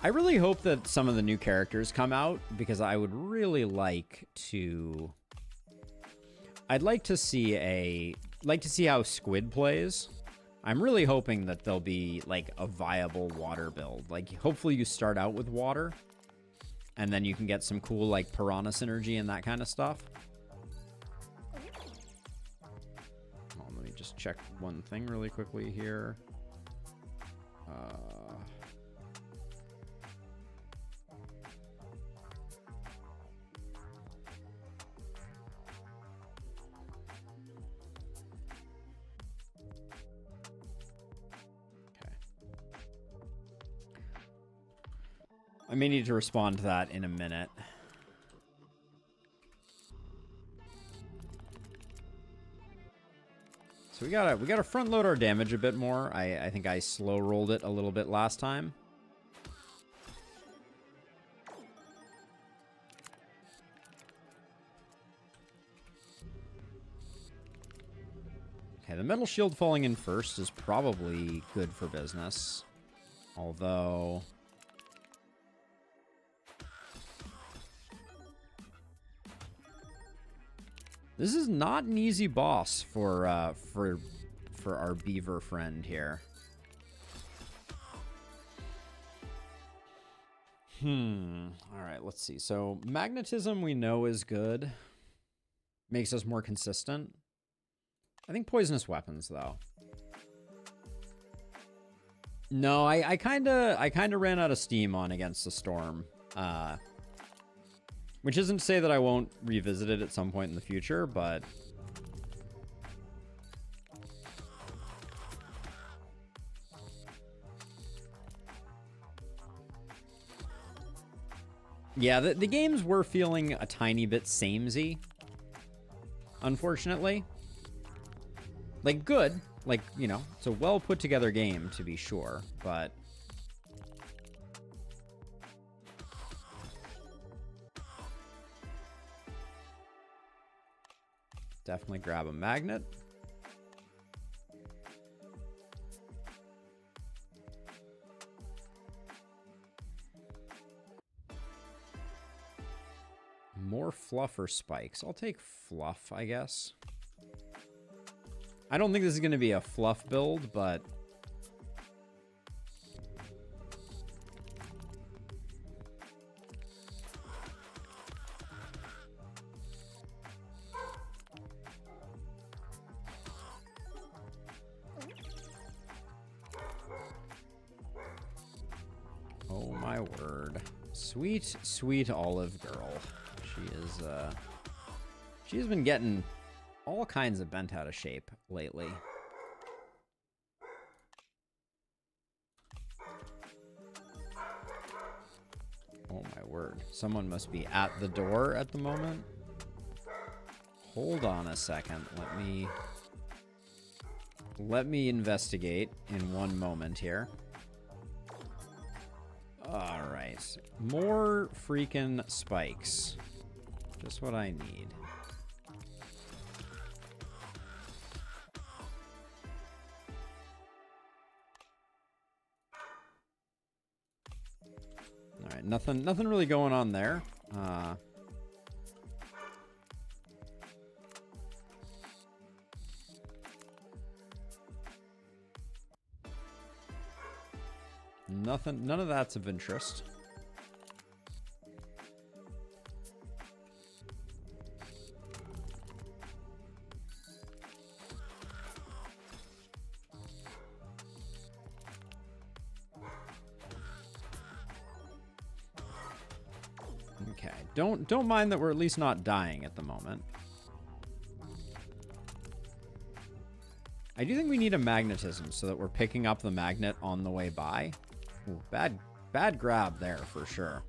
I really hope that some of the new characters come out, because I would really like to... I'd like to see how Squid plays. I'm really hoping that there'll be, like, a viable water build. Like, hopefully you start out with water, and then you can get some cool, like, piranha synergy and that kind of stuff. Oh, let me just check one thing really quickly here. I may need to respond to that in a minute. So we gotta front load our damage a bit more. I think I slow rolled it a little bit last time. Okay, the metal shield falling in first is probably good for business. Although... this is not an easy boss for our beaver friend here. All right, let's see. So magnetism we know is good. Makes us more consistent. I think poisonous weapons though. No, I kind of ran out of steam on Against the Storm. Which isn't to say that I won't revisit it at some point in the future, but... yeah, the games were feeling a tiny bit samey, unfortunately. Like, good. Like, you know, it's a well put together game, to be sure, but... definitely grab a magnet. More fluff or spikes? I'll take fluff, I guess. I don't think this is going to be a fluff build, but... oh my word. Sweet, sweet olive girl. She has been getting all kinds of bent out of shape lately. Oh my word. Someone must be at the door at the moment. Hold on a second. Let me investigate in one moment here. All right. More freaking spikes. Just what I need. All right, nothing really going on there. None of that's of interest. Okay, don't mind that we're at least not dying at the moment. I do think we need a magnetism so that we're picking up the magnet on the way by. Ooh, bad grab there for sure.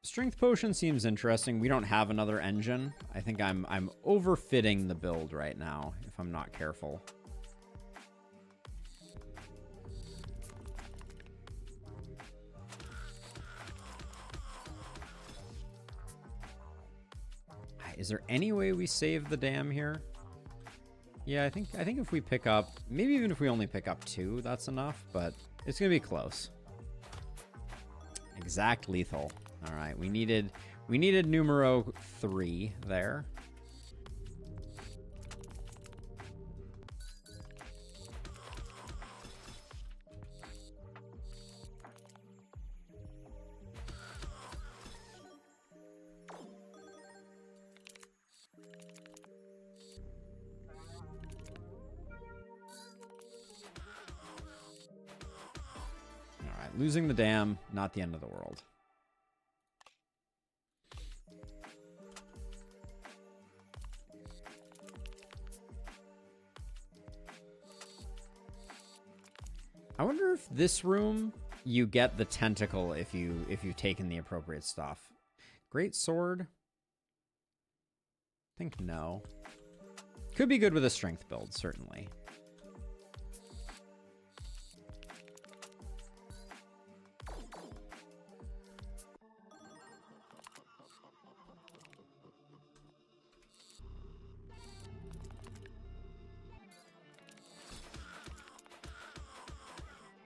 Strength potion seems interesting. We don't have another engine. I think I'm overfitting the build right now if I'm not careful. Is there any way we save the dam here? Yeah, I think if we pick up, maybe even if we only pick up 2, that's enough, but it's gonna be close. Exact lethal. All right, we needed numero 3 there. Losing the dam, not the end of the world. I wonder if this room you get the tentacle if you've taken the appropriate stuff. Great sword. I think no. Could be good with a strength build, certainly.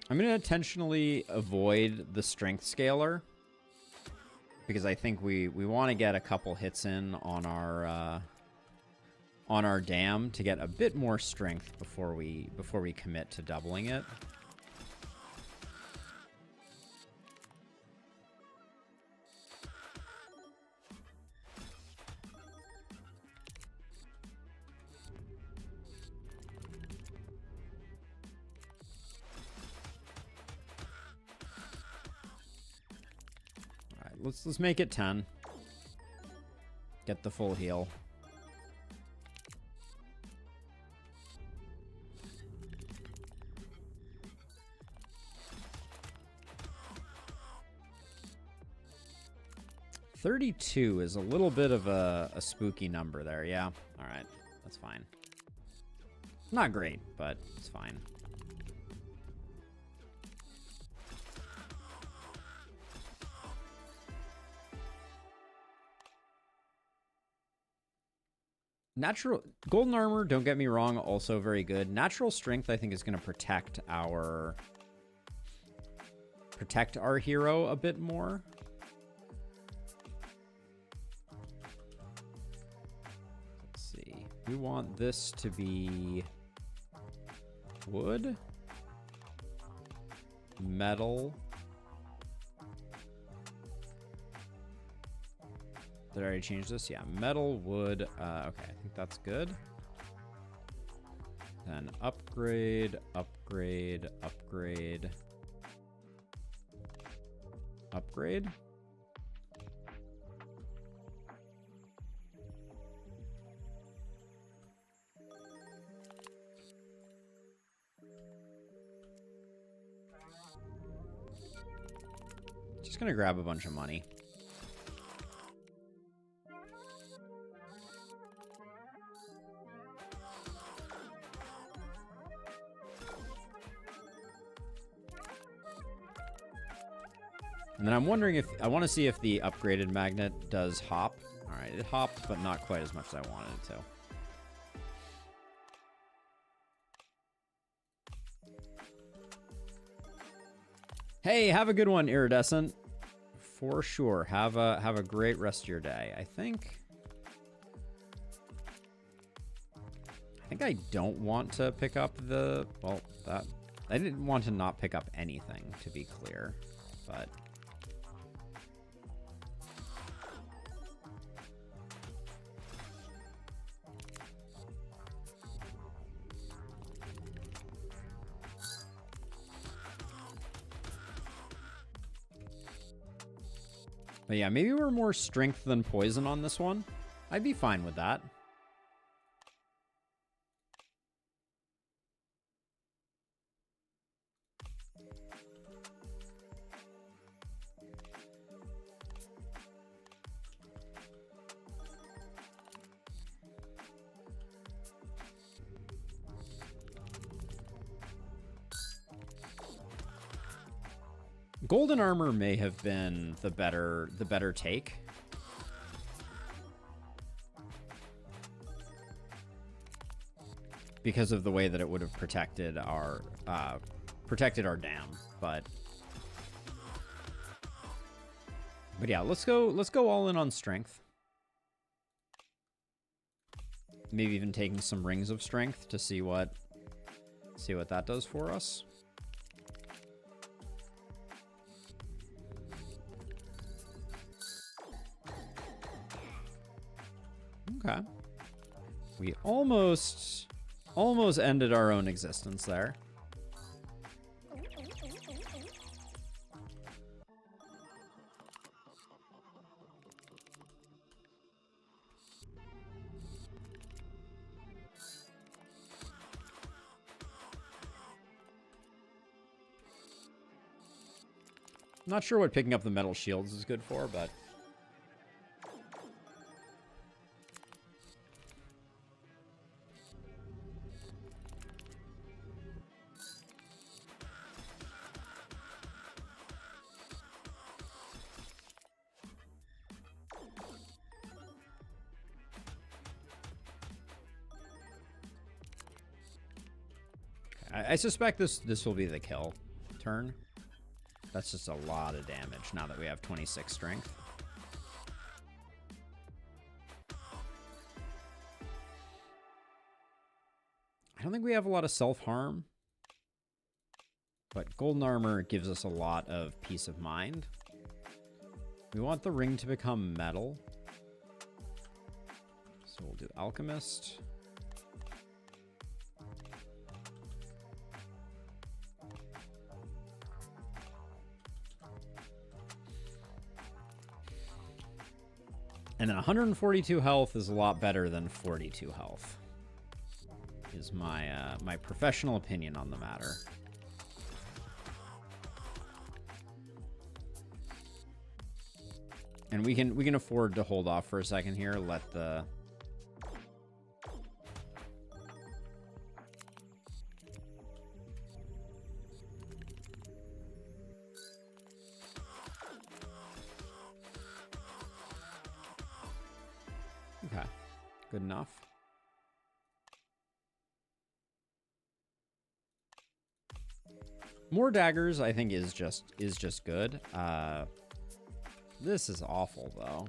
I'm going to intentionally avoid the strength scaler because I think we want to get a couple hits in on our dam to get a bit more strength before we commit to doubling it. Let's make it 10. Get the full heal. $32 is a little bit of a spooky number there. Yeah. All right. That's fine. Not great, but it's fine. Natural golden armor, don't get me wrong, also very good. Natural strength, I think, is going to protect our hero a bit more. Let's see. We want this to be wood, metal. Did I already change this? Yeah, metal, wood. Okay, I think that's good. Then upgrade, upgrade, upgrade, upgrade. Just gonna grab a bunch of money. And then I'm wondering if I want to see if the upgraded magnet does hop. All right, it hopped, but not quite as much as I wanted it to. Hey, have a good one, Iridescent. For sure. Have a great rest of your day. I think I don't want to pick up the I didn't want to not pick up anything, to be clear, but yeah, maybe we're more strength than poison on this one. I'd be fine with that. Golden armor may have been the better take. Because of the way that it would have protected our dam, but yeah, let's go all in on strength. Maybe even taking some rings of strength to see what that does for us. Okay. We almost ended our own existence there. Not sure what picking up the metal shields is good for, but... I suspect this will be the kill turn. That's just a lot of damage now that we have 26 strength. I don't think we have a lot of self-harm, but golden armor gives us a lot of peace of mind. We want the ring to become metal. So we'll do alchemist. And then 142 health is a lot better than 42 health. Is my my professional opinion on the matter. And we can afford to hold off for a second here. Let the okay, good enough. More daggers, I think, is just good. This is awful, though.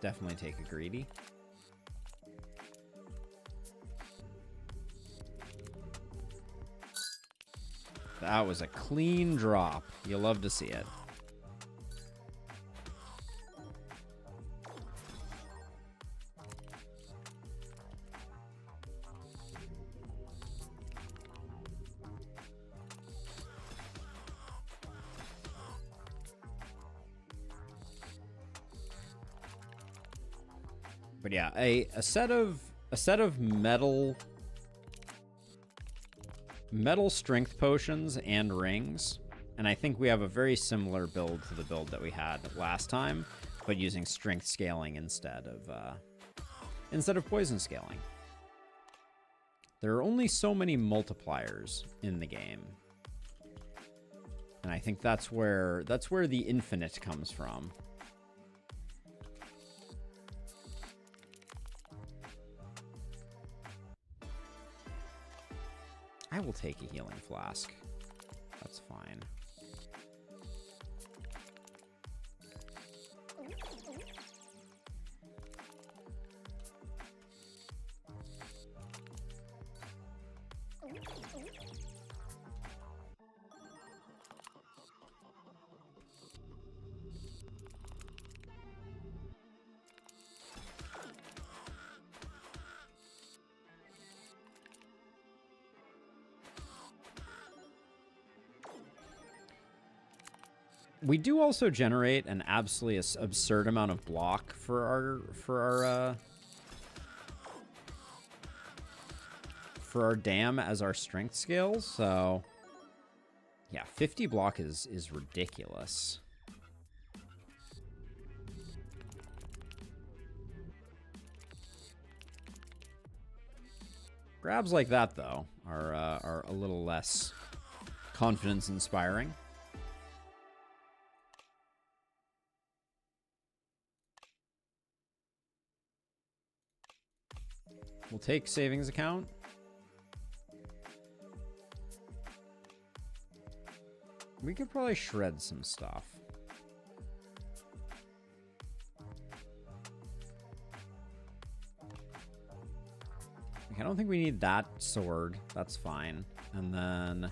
Definitely take a greedy. That was a clean drop. You love to see it. But yeah, a set of metal strength potions and rings, and I think we have a very similar build to the build that we had last time, but using strength scaling instead of poison scaling. There are only so many multipliers in the game, and I think that's where the infinite comes from. I will take a healing flask. That's fine. We do also generate an absolutely absurd amount of block for our dam as our strength scales. So yeah, 50 block is ridiculous. Grabs like that though are a little less confidence inspiring. We'll take savings account. We could probably shred some stuff. I don't think we need that sword. That's fine. And then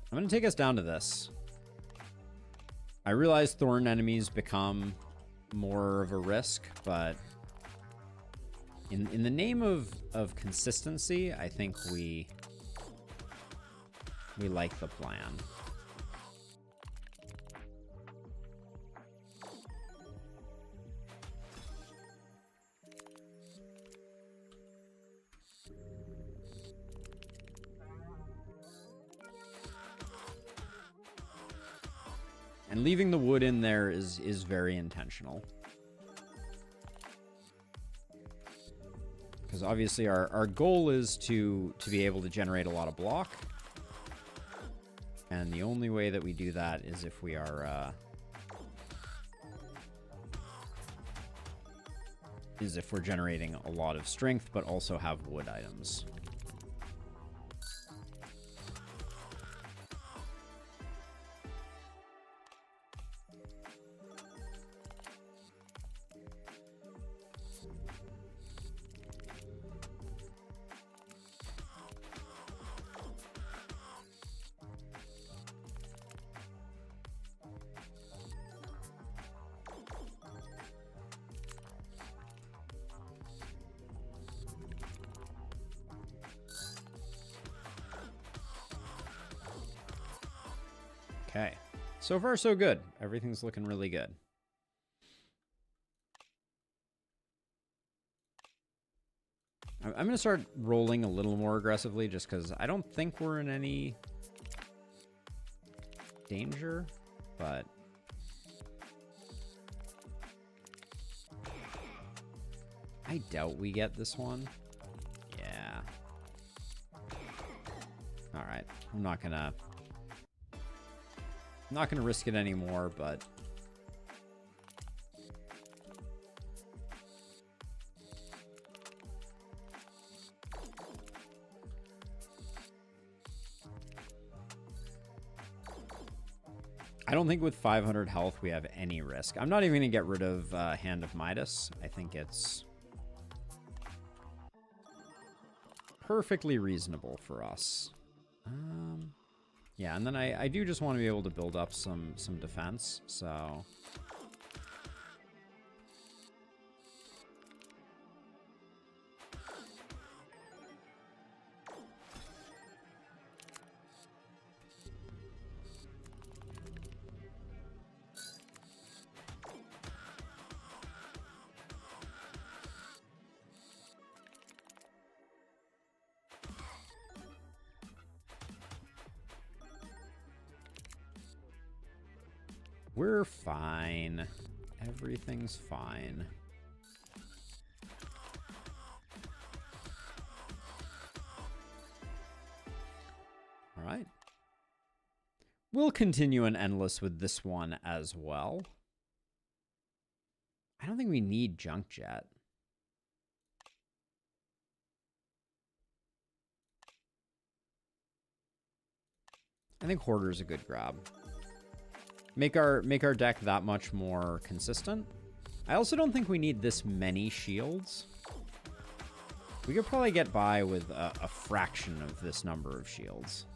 I'm going to take us down to this. I realize thorn enemies become more of a risk, but in the name of consistency, I think we like the plan. And leaving the wood in there is very intentional. Because obviously our goal is to be able to generate a lot of block. And the only way that we do that is if we are... is if we're generating a lot of strength, but also have wood items. Okay, so far so good. Everything's looking really good. I'm going to start rolling a little more aggressively just because I don't think we're in any danger, but... I doubt we get this one. Yeah. Alright, I'm not gonna risk it anymore, but... I don't think with 500 health we have any risk. I'm not even going to get rid of Hand of Midas. I think it's perfectly reasonable for us. Yeah, and then I do just want to be able to build up some defense, so... We're fine. Everything's fine. All right. We'll continue an endless with this one as well. I don't think we need Junk Jet. I think Hoarder's a good grab. Make our deck that much more consistent. I also don't think we need this many shields. We could probably get by with a fraction of this number of shields.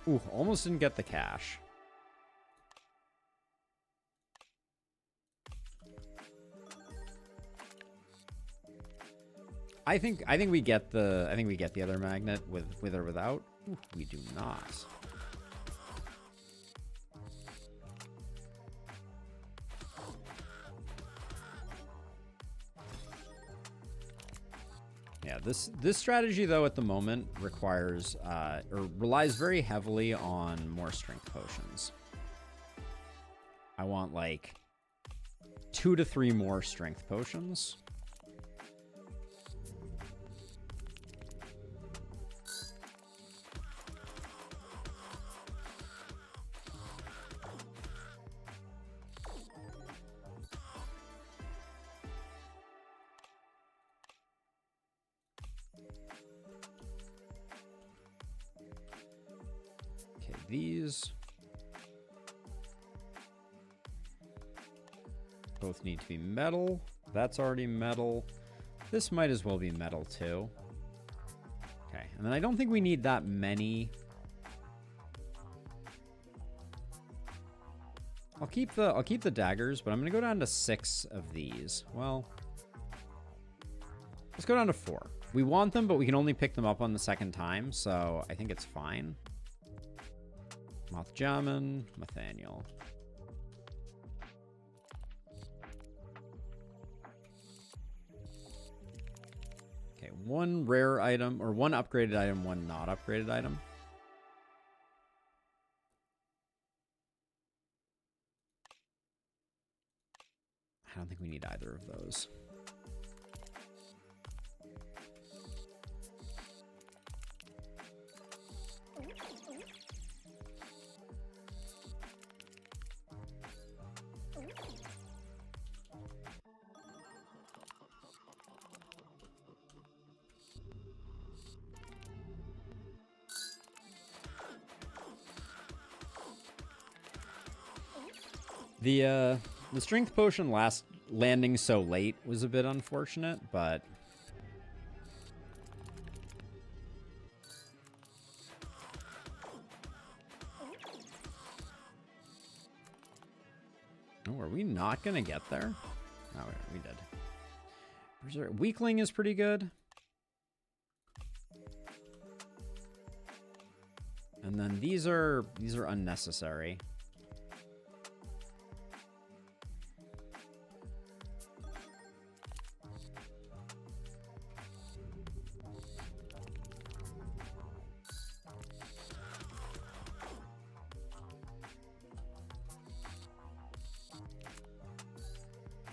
Ooh, almost didn't get the cash. I think we get the other magnet with or without. Ooh, we do not. Yeah, this strategy though at the moment requires or relies very heavily on more strength potions. I want like 2 to 3 more strength potions. These both need to be metal. That's already metal. This might as well be metal too. Okay, and then I don't think we need that many. I'll keep the daggers, but I'm gonna go down to 6 of these. Well, let's go down to 4. We want them, but we can only pick them up on the second time, so I think it's fine. Mothjaman, Nathaniel. Okay, one rare item, or one upgraded item, one not upgraded item. I don't think we need either of those. The strength potion landing so late was a bit unfortunate, but oh, are we not gonna get there? No, we did. Weakling is pretty good. And then these are unnecessary.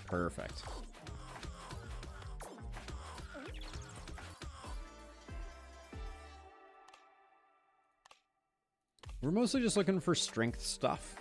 Perfect. We're mostly just looking for strength stuff.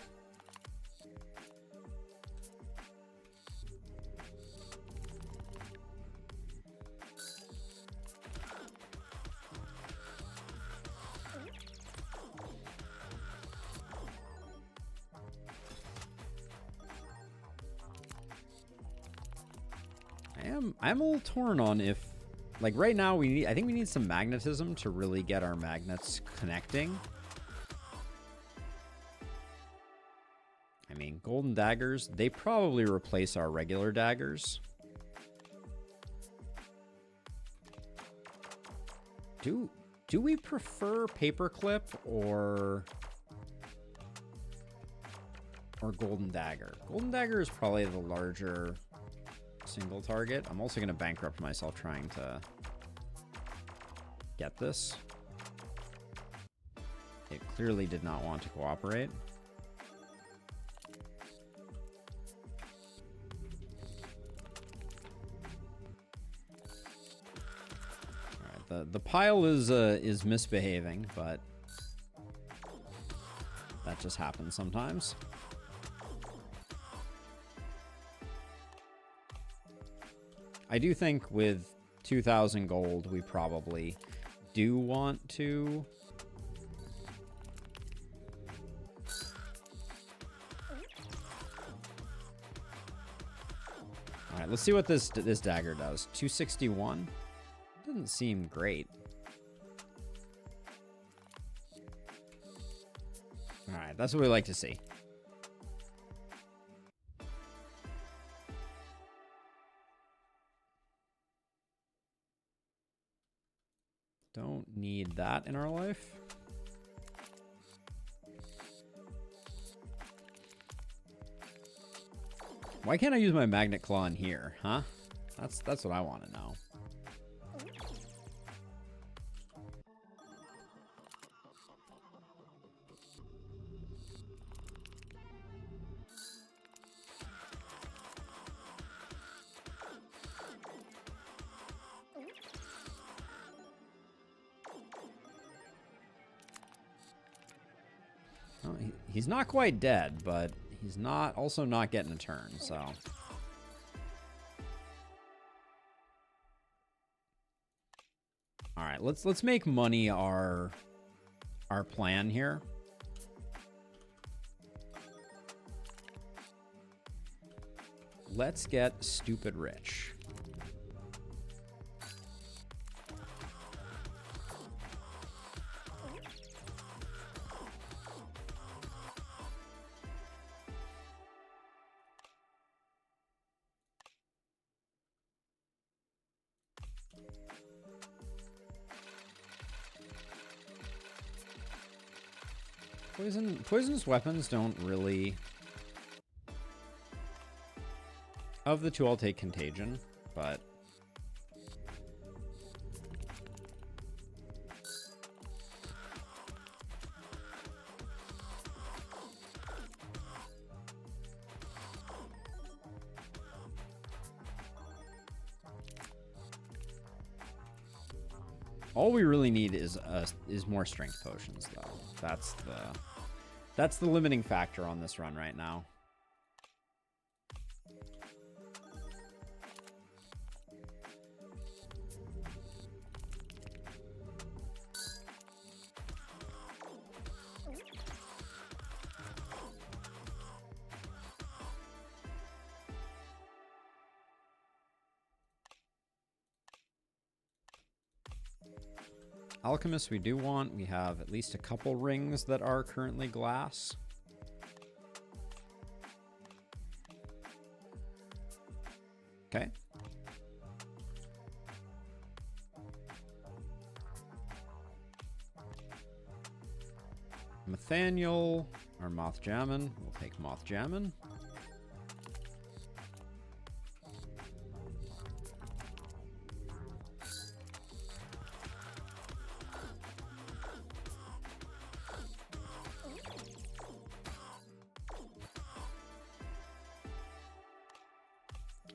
I'm a little torn on if, like, right now I think we need some magnetism to really get our magnets connecting. I mean, golden daggers, they probably replace our regular daggers. Do we prefer paperclip or golden dagger? Golden dagger is probably the larger single target. I'm also going to bankrupt myself trying to get this. It clearly did not want to cooperate. All right, the pile is misbehaving, but that just happens sometimes. I do think with 2,000 gold, we probably do want to all right, let's see what this dagger does. 261 doesn't seem great. All right, that's what we like to see. Don't need that in our life. Why can't I use my magnet claw in here, huh? That's what I want to know. Well, he's not quite dead, but he's also not getting a turn, so. All right, let's make money our plan here. Let's get stupid rich. Poisonous weapons don't really... Of the two, I'll take Contagion, but... All we really need is more strength potions, though. That's the limiting factor on this run right now. Alchemist we do want. We have at least a couple rings that are currently glass. Okay. Nathaniel or Moth Jammin. We'll take Moth Jammin.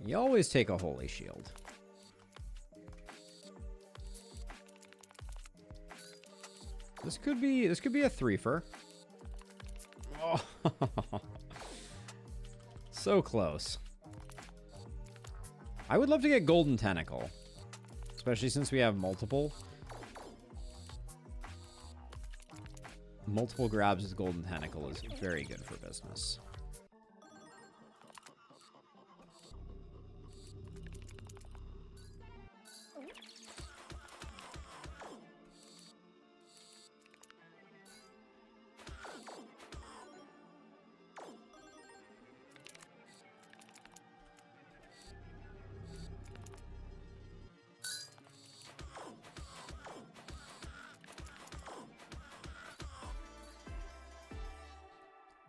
You always take a holy shield. This could be a threefer. Oh. So close. I would love to get Golden Tentacle, especially since we have multiple grabs with Golden Tentacle is very good for business.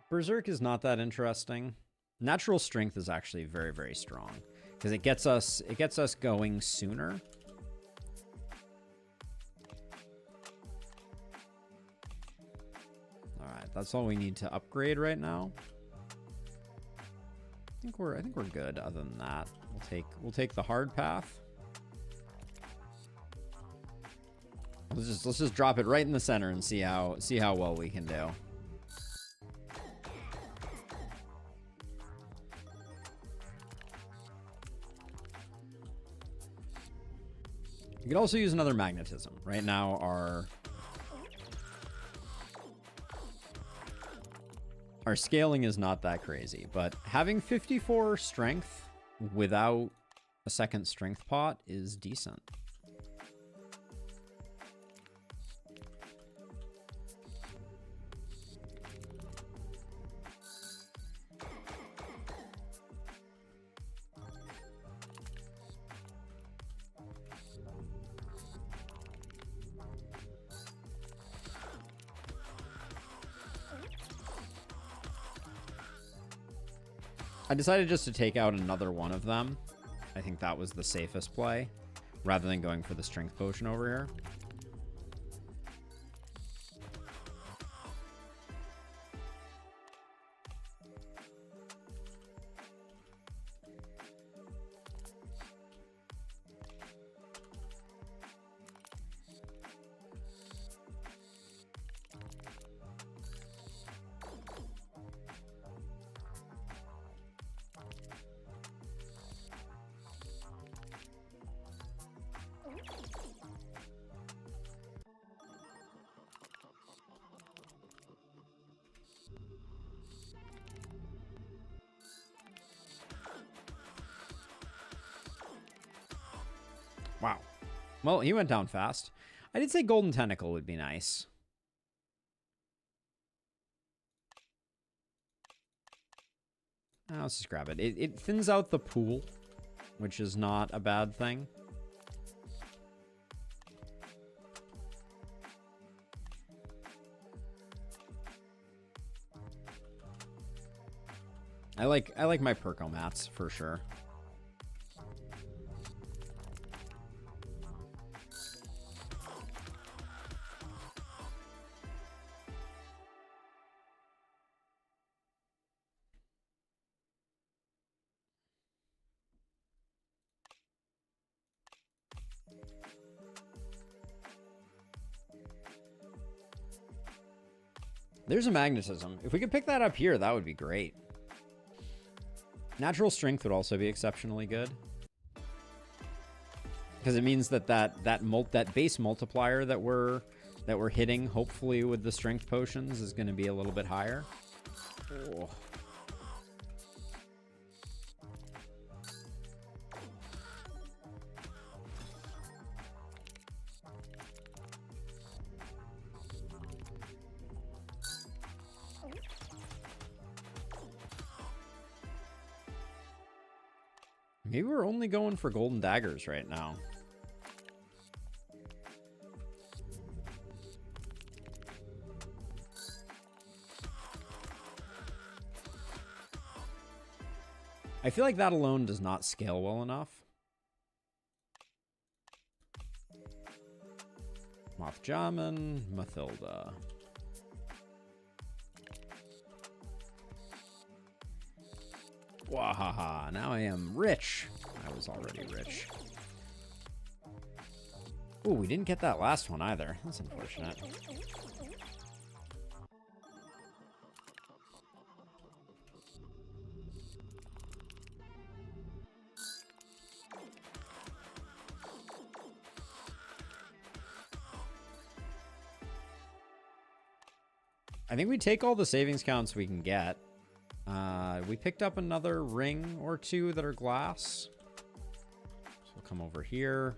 Berserk is not that interesting. Natural Strength is actually very, very strong because it gets us going sooner. All right, that's all we need to upgrade right now. I think we're good. Other than that, we'll take the hard path. Let's just drop it right in the center and see how well we can do. You could also use another magnetism. Right now, our scaling is not that crazy, but having 54 strength without a second strength pot is decent. I decided just to take out another one of them. I think that was the safest play, rather than going for the strength potion over here. Wow. Well, he went down fast. I did say Golden Tentacle would be nice. Let's just grab it. It thins out the pool, which is not a bad thing. I like my Percomats for sure. There's a magnetism. If we could pick that up here, that would be great. Natural strength would also be exceptionally good. Because it means that base multiplier that we're hitting, hopefully with the strength potions, is going to be a little bit higher. Oh. Maybe we're only going for golden daggers right now. I feel like that alone does not scale well enough. Moth Jamin, Mathilda. Wahaha, now I am rich. I was already rich. Oh, we didn't get that last one either. That's unfortunate. I think we take all the savings counts we can get. We picked up another ring or two that are glass. So we'll come over here.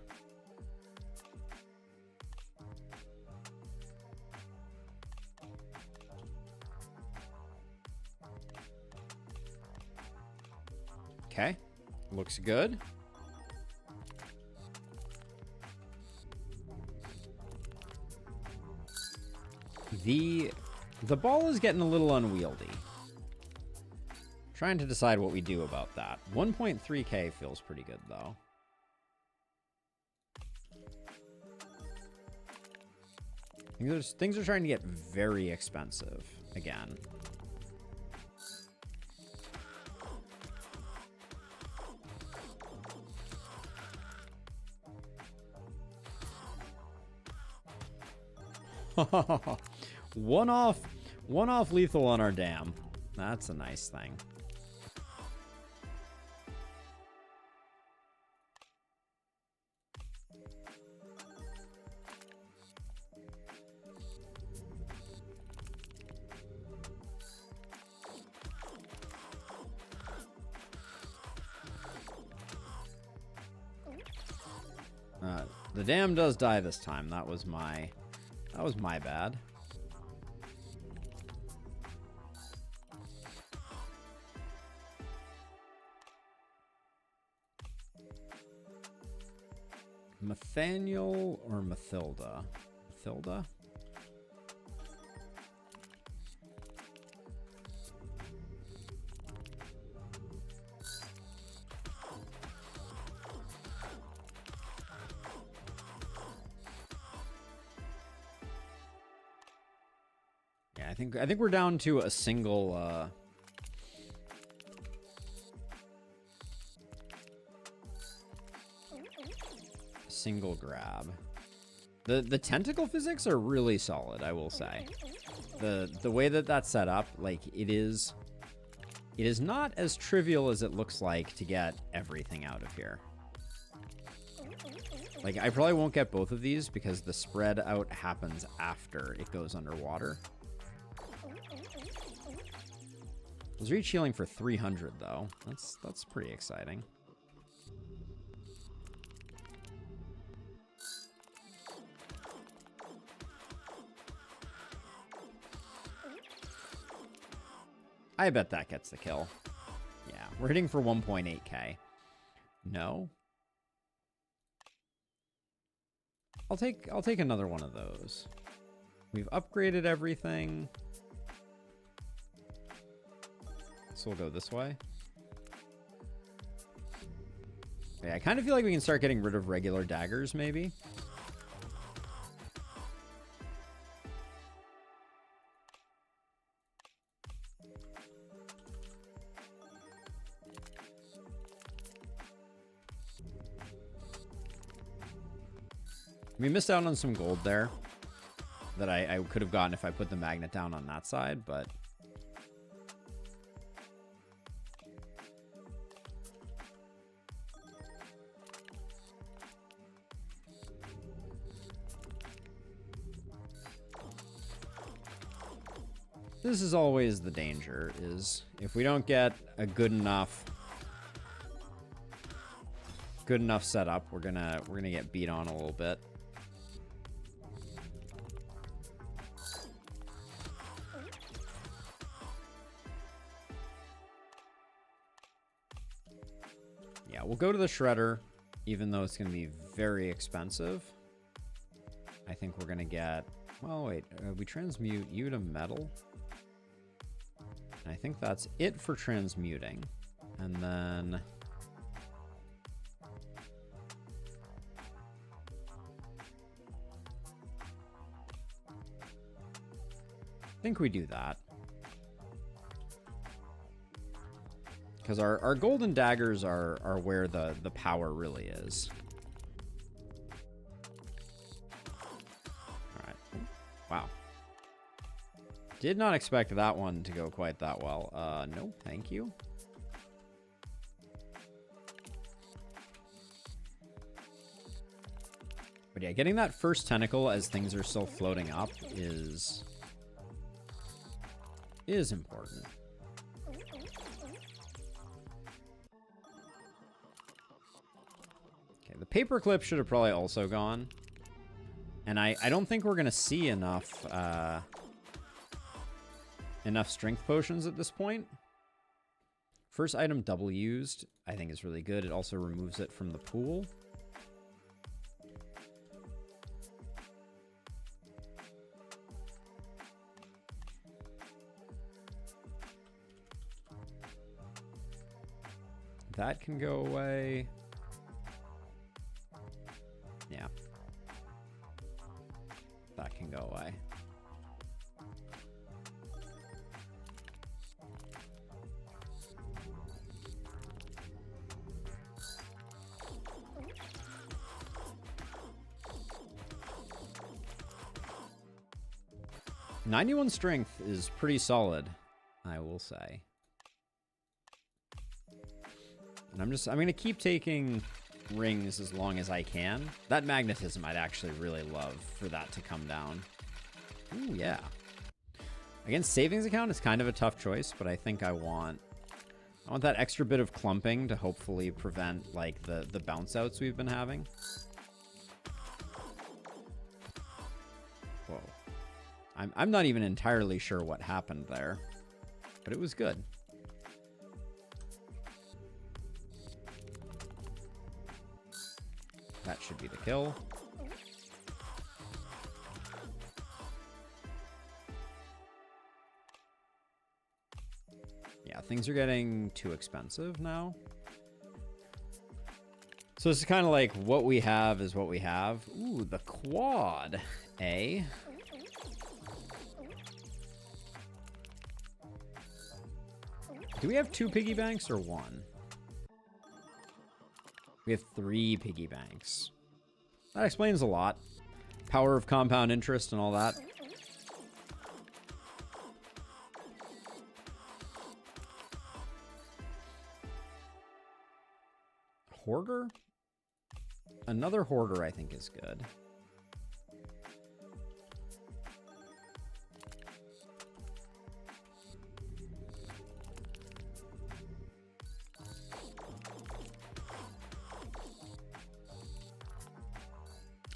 Okay, looks good. The ball is getting a little unwieldy. Trying to decide what we do about that. 1.3k feels pretty good, though. Things are starting to get very expensive again. One off lethal on our dam. That's a nice thing. The dam does die this time. That was my bad. Nathaniel or Mathilda? Mathilda? Yeah, I think we're down to a single grab. The tentacle physics are really solid, I will say. The way that that's set up, like, it is not as trivial as it looks like to get everything out of here. Like, I probably won't get both of these because the spread out happens after it goes underwater. Let's reach healing for 300 though. That's pretty exciting. I bet that gets the kill. Yeah, we're hitting for 1.8k. No. I'll take another one of those. We've upgraded everything. So we'll go this way. Okay, I kind of feel like we can start getting rid of regular daggers, maybe. We missed out on some gold there. that I could have gotten if I put the magnet down on that side, but... This is always the danger, is if we don't get a good enough setup, we're gonna get beat on a little bit. Yeah, we'll go to the shredder, even though it's gonna be very expensive. I think we're gonna get, well, wait, we transmute you to metal. I think that's it for transmuting. And then... I think we do that. Because our golden daggers are where the power really is. Alright. Wow. Did not expect that one to go quite that well. No, thank you. But yeah, getting that first tentacle as things are still floating up is important. Okay, the paperclip should have probably also gone. And I don't think we're going to see enough strength potions at this point. First item double used, I think is really good. It also removes it from the pool. That can go away. Yeah. That can go away. .91 strength is pretty solid, I will say. And I'm gonna keep taking rings as long as I can. That magnetism I'd actually really love for that to come down. Ooh, yeah. Against savings account, it's kind of a tough choice, but I think I want that extra bit of clumping to hopefully prevent like the bounce outs we've been having. Whoa. I'm not even entirely sure what happened there, but it was good. That should be the kill. Yeah, things are getting too expensive now. So this is kind of like what we have is what we have. Ooh, the quad, eh? Do we have 2 piggy banks or 1? We have 3 piggy banks. That explains a lot. Power of compound interest and all that. Hoarder? Another hoarder I think is good.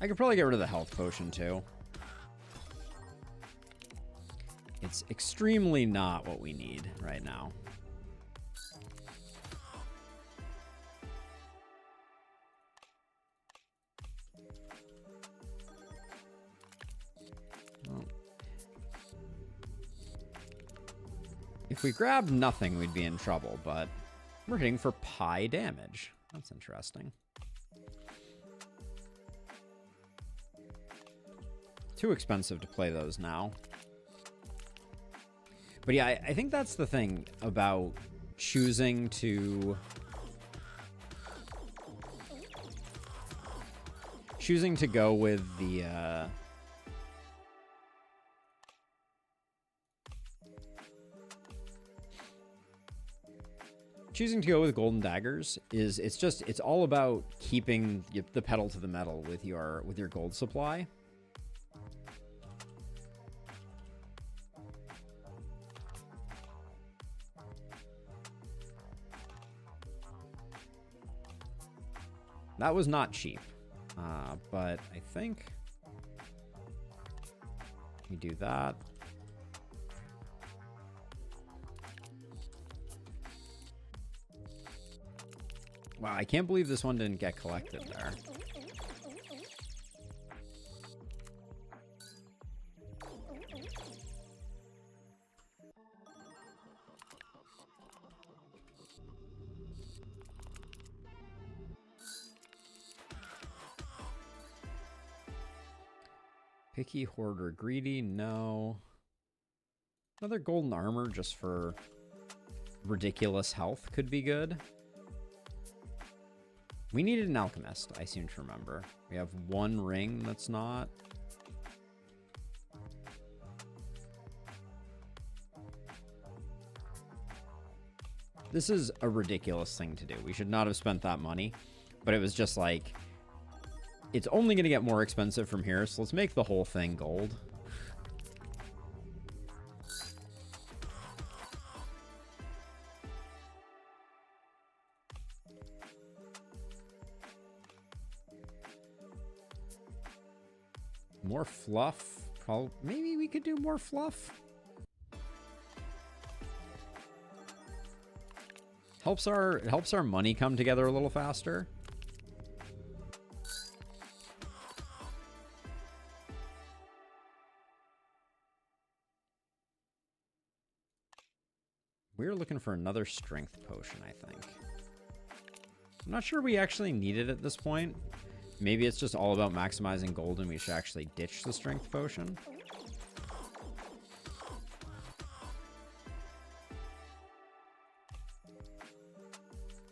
I could probably get rid of the health potion, too. It's extremely not what we need right now. Well, if we grabbed nothing, we'd be in trouble, but we're hitting for pi damage. That's interesting. Too expensive to play those now. But yeah, I think that's the thing about choosing to go with the choosing to go with golden daggers is it's all about keeping the pedal to the metal with your gold supply. That was not cheap, but I think we do that. Wow, I can't believe this one didn't get collected there. Picky, hoarder, greedy, no. Another golden armor just for ridiculous health could be good. We needed an alchemist, I seem to remember. We have one ring that's not. This is a ridiculous thing to do. We should not have spent that money, but it was just like, it's only going to get more expensive from here, so let's make the whole thing gold. More fluff. Probably, maybe we could do more fluff. Helps our money come together a little faster. We're looking for another strength potion, I think. I'm not sure we actually need it at this point. Maybe it's just all about maximizing gold and we should actually ditch the strength potion.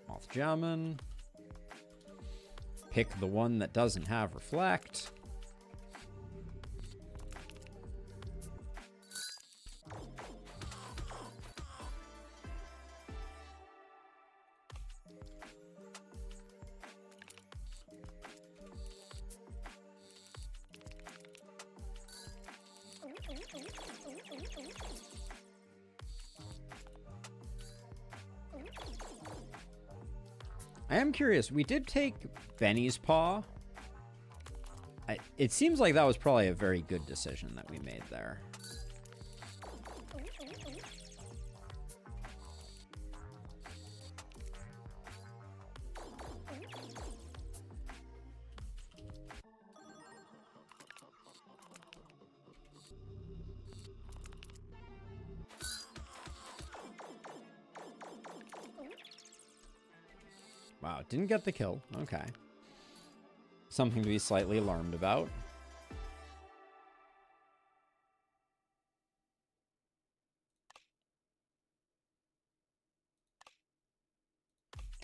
Moth Jamin. Pick the one that doesn't have reflect. I am curious. We did take Benny's Paw. It seems like that was probably a very good decision that we made there. Wow, didn't get the kill. Okay. Something to be slightly alarmed about.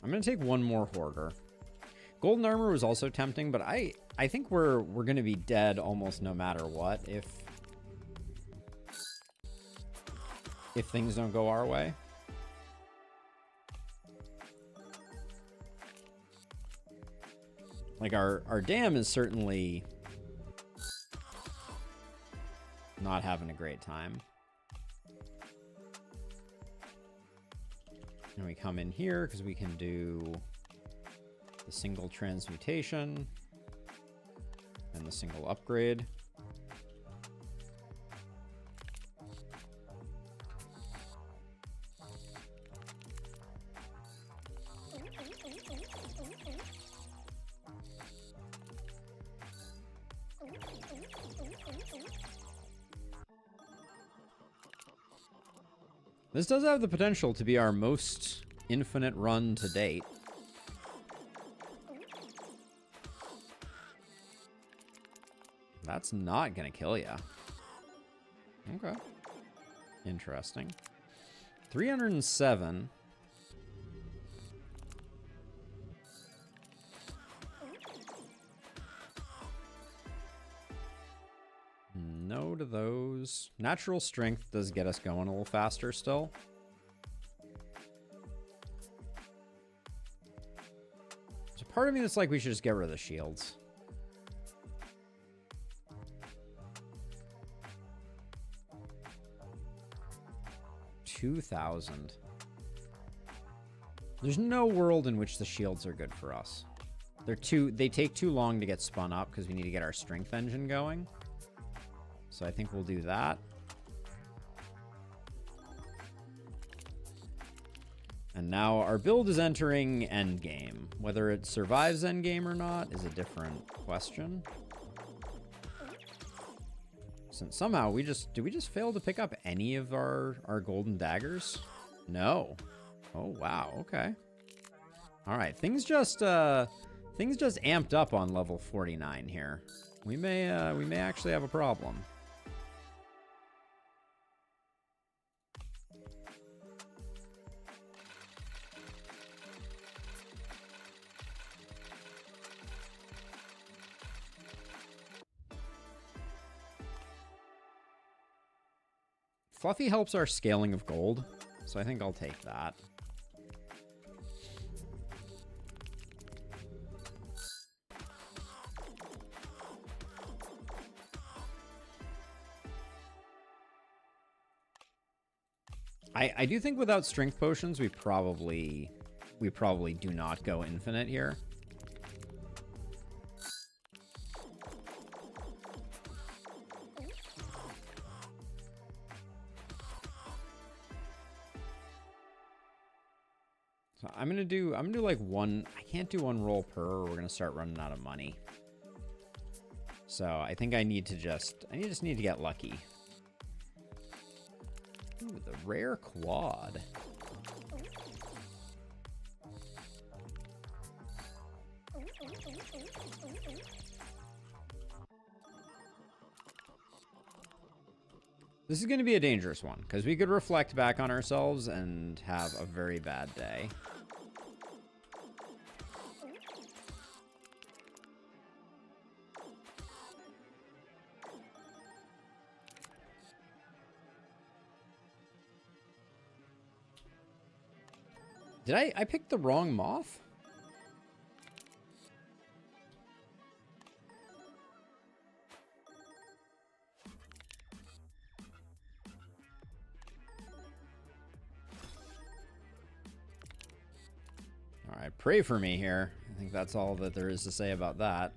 I'm going to take one more hoarder. Golden armor was also tempting, but I think we're going to be dead almost no matter what if things don't go our way. Like, our dam is certainly not having a great time. And we come in here because we can do the single transmutation and the single upgrade. This does have the potential to be our most infinite run to date. That's not gonna kill ya. Okay. Interesting. 307. No to those. Natural strength does get us going a little faster still. part of me that's like we should just get rid of the shields. $2,000. There's no world in which the shields are good for us. They take too long to get spun up because we need to get our strength engine going. So I think we'll do that. And now our build is entering endgame. Whether it survives endgame or not is a different question. Since somehow did we just fail to pick up any of our golden daggers? No. Oh wow, okay. Alright, things just amped up on level 49 here. We may actually have a problem. Fluffy helps our scaling of gold, so I think I'll take that. I do think without strength potions, we probably do not go infinite here. So I'm gonna do like one. I can't do one roll per, or we're gonna start running out of money. So I think I just need to get lucky. Ooh, the rare quad. This is going to be a dangerous one, because we could reflect back on ourselves and have a very bad day. Did I picked the wrong moth? All right, pray for me here. I think that's all that there is to say about that.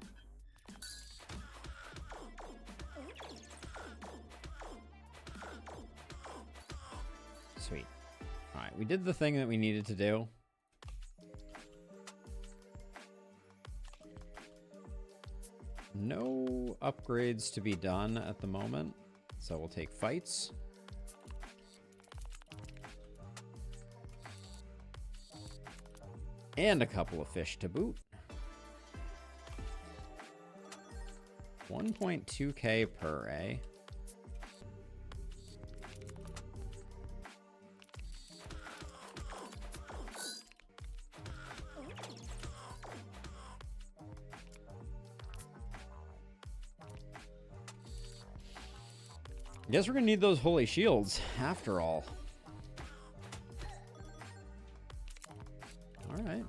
Sweet. All right, we did the thing that we needed to do. No upgrades to be done at the moment, so we'll take fights. And a couple of fish to boot. 1.2k per, eh? I guess we're gonna need those holy shields after all. All right.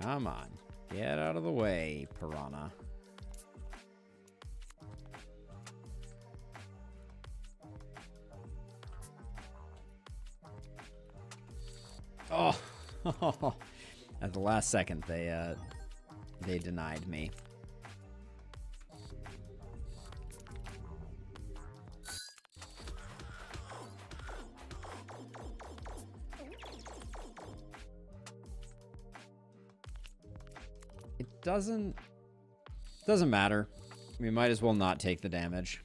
Come on, get out of the way, piranha. Oh, at the last second, they denied me. It doesn't matter. We might as well not take the damage.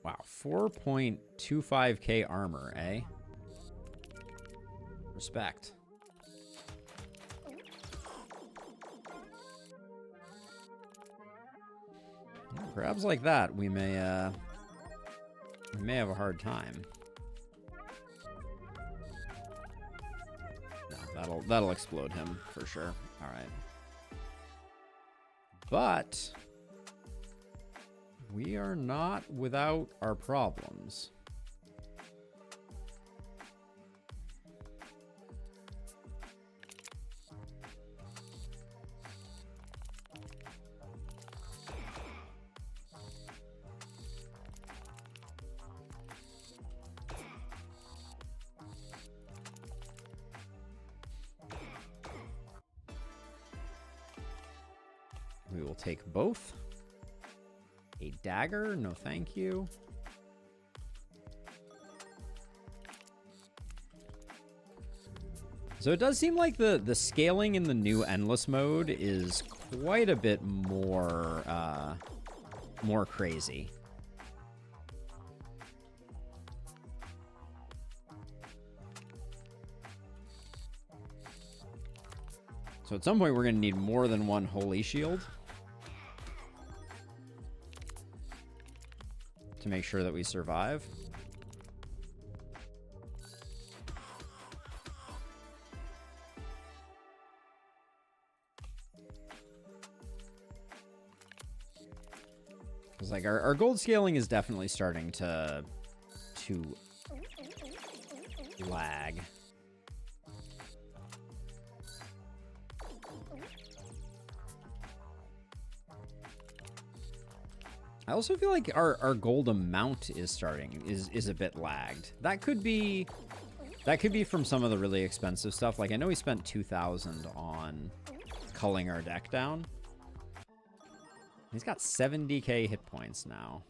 Wow, 4.25k armor, eh? Respect. Grabs like that, we may have a hard time. No, That'll explode him for sure. All right. But we are not without our problems. We will take both. A dagger? No, thank you. So it does seem like the scaling in the new endless mode is quite a bit more more crazy. So at some point we're going to need more than one holy shield to make sure that we survive. Because like our gold scaling is definitely starting to lag. I also feel like our gold amount is a bit lagged. That could be from some of the really expensive stuff. Like I know we spent 2,000 on culling our deck down. He's got 70k hit points now.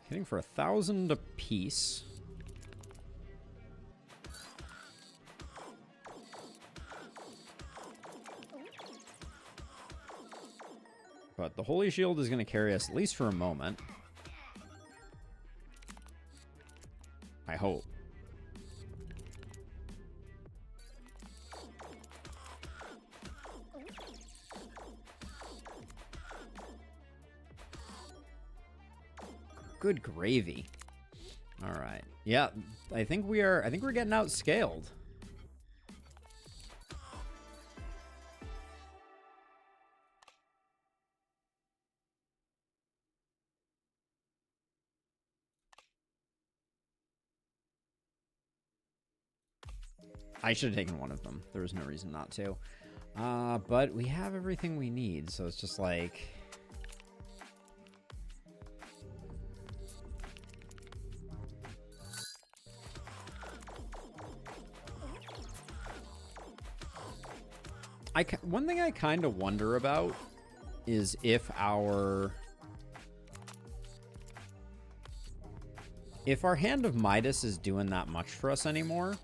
Hitting for 1,000 apiece. But the Holy Shield is going to carry us at least for a moment. I hope. Good gravy. All right. Yeah, I think we're getting outscaled. I should have taken one of them. There was no reason not to. But we have everything we need, so it's just like... One thing I kind of wonder about is if our Hand of Midas is doing that much for us anymore.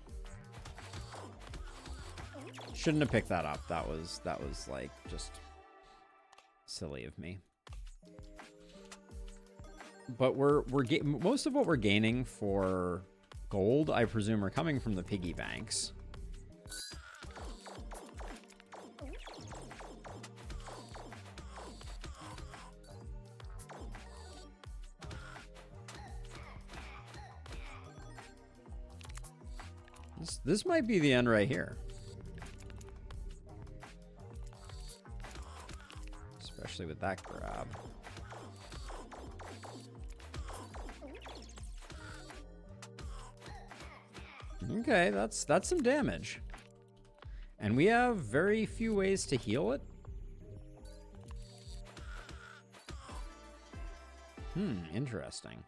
Shouldn't have picked that up. That was like just silly of me. But most of what we're gaining for gold, I presume, are coming from the piggy banks. This might be the end right here. Especially with that grab. Okay, that's some damage. And we have very few ways to heal it. Interesting.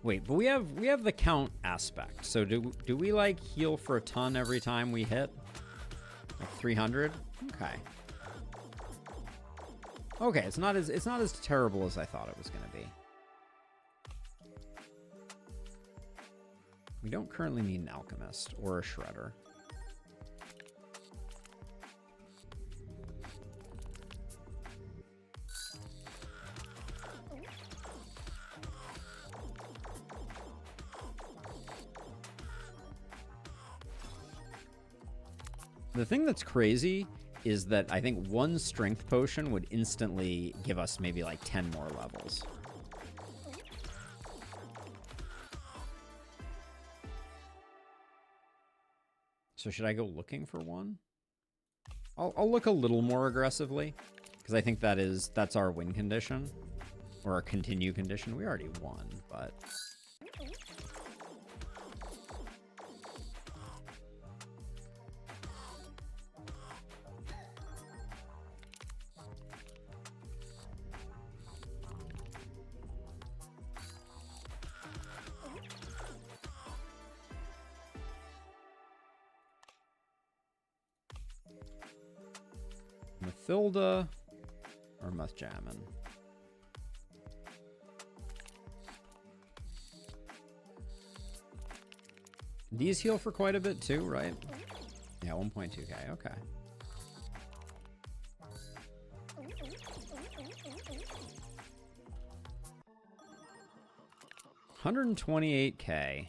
Wait, but we have the count aspect. So do we like heal for a ton every time we hit? Like 300? Okay. Okay, it's not as terrible as I thought it was going to be. We don't currently need an alchemist or a shredder. The thing that's crazy is that I think one strength potion would instantly give us maybe like 10 more levels. So should I go looking for one? I'll look a little more aggressively, because I think that's our win condition, or our continue condition. We already won, but... Mathilda or Muthjamin? These heal for quite a bit too, right? Yeah, 1.2k, okay. $128k.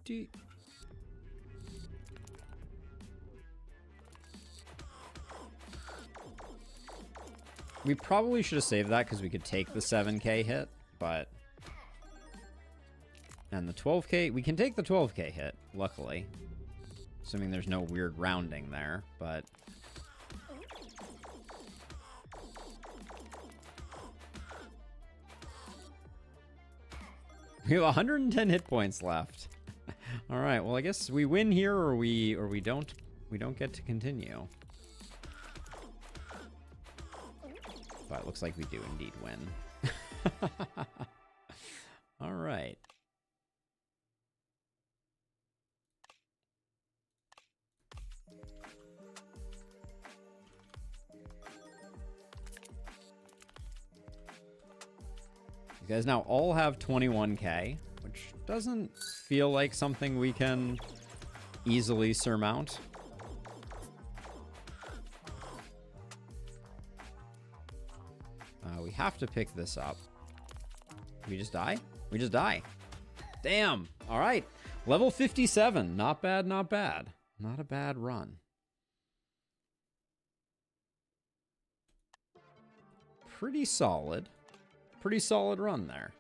Do. We probably should have saved that because we could take the 7k hit, but... And the 12k... We can take the 12k hit, luckily. Assuming there's no weird rounding there, but... We have 110 hit points left. All right. Well, I guess we win here, or we don't get to continue. But it looks like we do indeed win. All right. You guys now all have 21k, which doesn't feel like something we can easily surmount. We have to pick this up. We just die? We just die. Damn. All right. Level 57. Not bad, not bad. Not a bad run. Pretty solid. Pretty solid run there.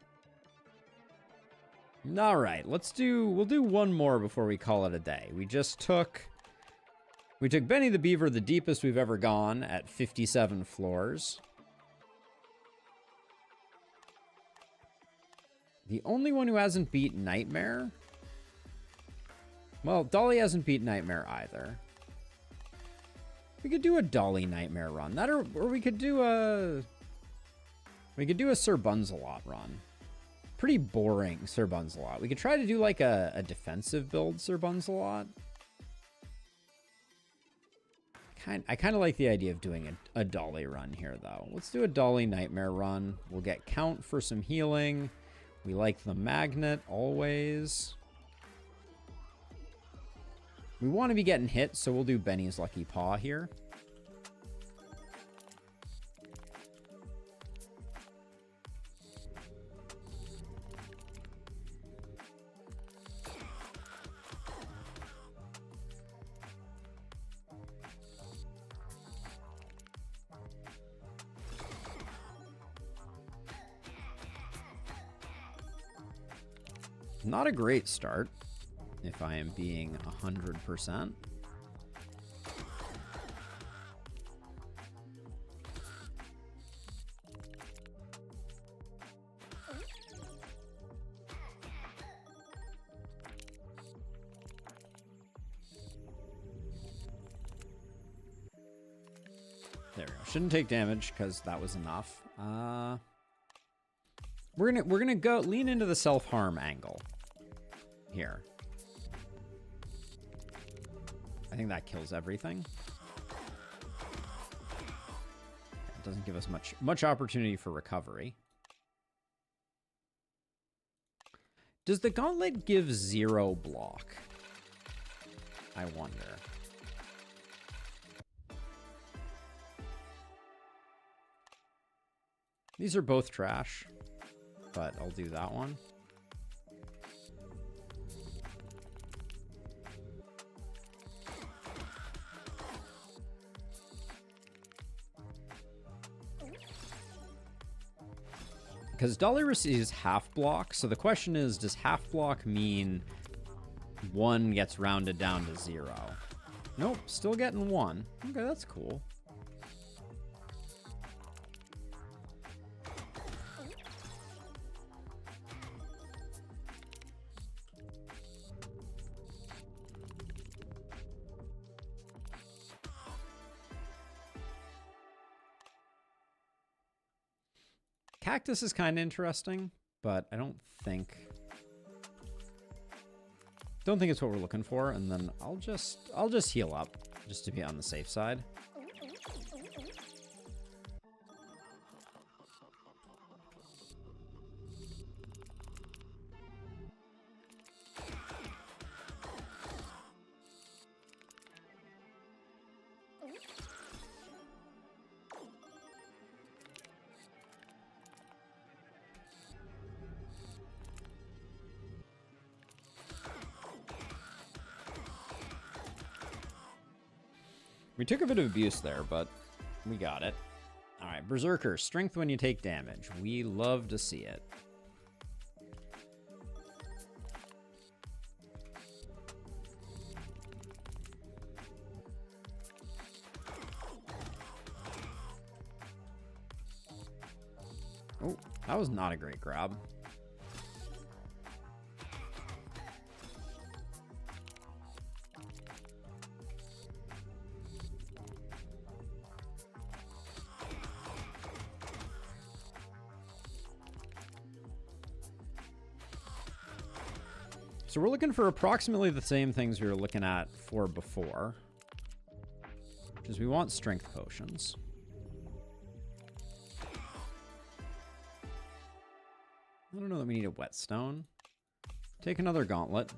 All right, we'll do one more before we call it a day. We took Benny the Beaver, the deepest we've ever gone, at 57 floors. The only one who hasn't beat Nightmare? Well, Dolly hasn't beat Nightmare either. We could do a Dolly Nightmare run. That or we could do a Sir Bunzelot run. Pretty boring Sir Bunzelot. We could try to do like a defensive build Sir Bunzelot. I kind of like the idea of doing a Dolly run here, though. Let's do a Dolly Nightmare run. We'll get Count for some healing. We like the Magnet, always. We want to be getting hit, so we'll do Benny's Lucky Paw here. Not a great start, if I am being 100%. There we go. Shouldn't take damage because that was enough. We're gonna go lean into the self-harm angle here. I think that kills everything. Doesn't give us much opportunity for recovery. Does the gauntlet give 0 block? I wonder. These are both trash, but I'll do that one. Because Dolly receives half block, so the question is, does half block mean 1 gets rounded down to 0? Nope, still getting 1. Okay, that's cool. Cactus is kind of interesting, but I don't think it's what we're looking for. And then I'll just heal up just to be on the safe side. We took a bit of abuse there, but we got it. All right, Berserker, strength when you take damage. We love to see it. Oh, that was not a great grab. So we're looking for approximately the same things we were looking at for before, which is we want strength potions. I don't know that we need a whetstone. Take another gauntlet.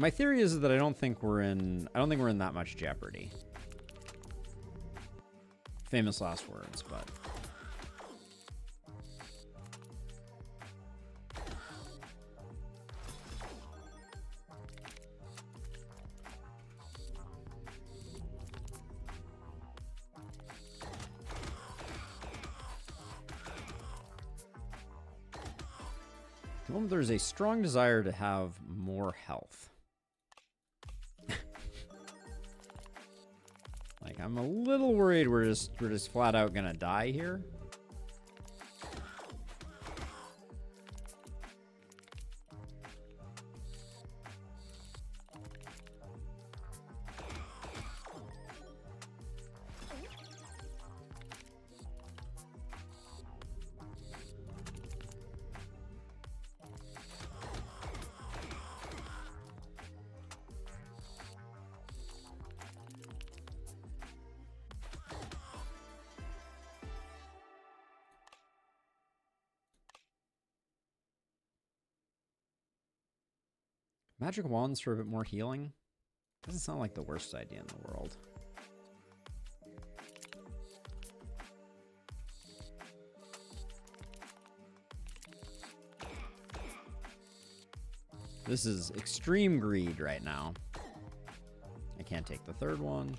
My theory is that I don't think we're in that much jeopardy. Famous last words, but at the moment there's a strong desire to have more health. Like, I'm a little worried we're just flat out gonna die here. Magic wands for a bit more healing? Doesn't sound like the worst idea in the world. This is extreme greed right now. I can't take the third one.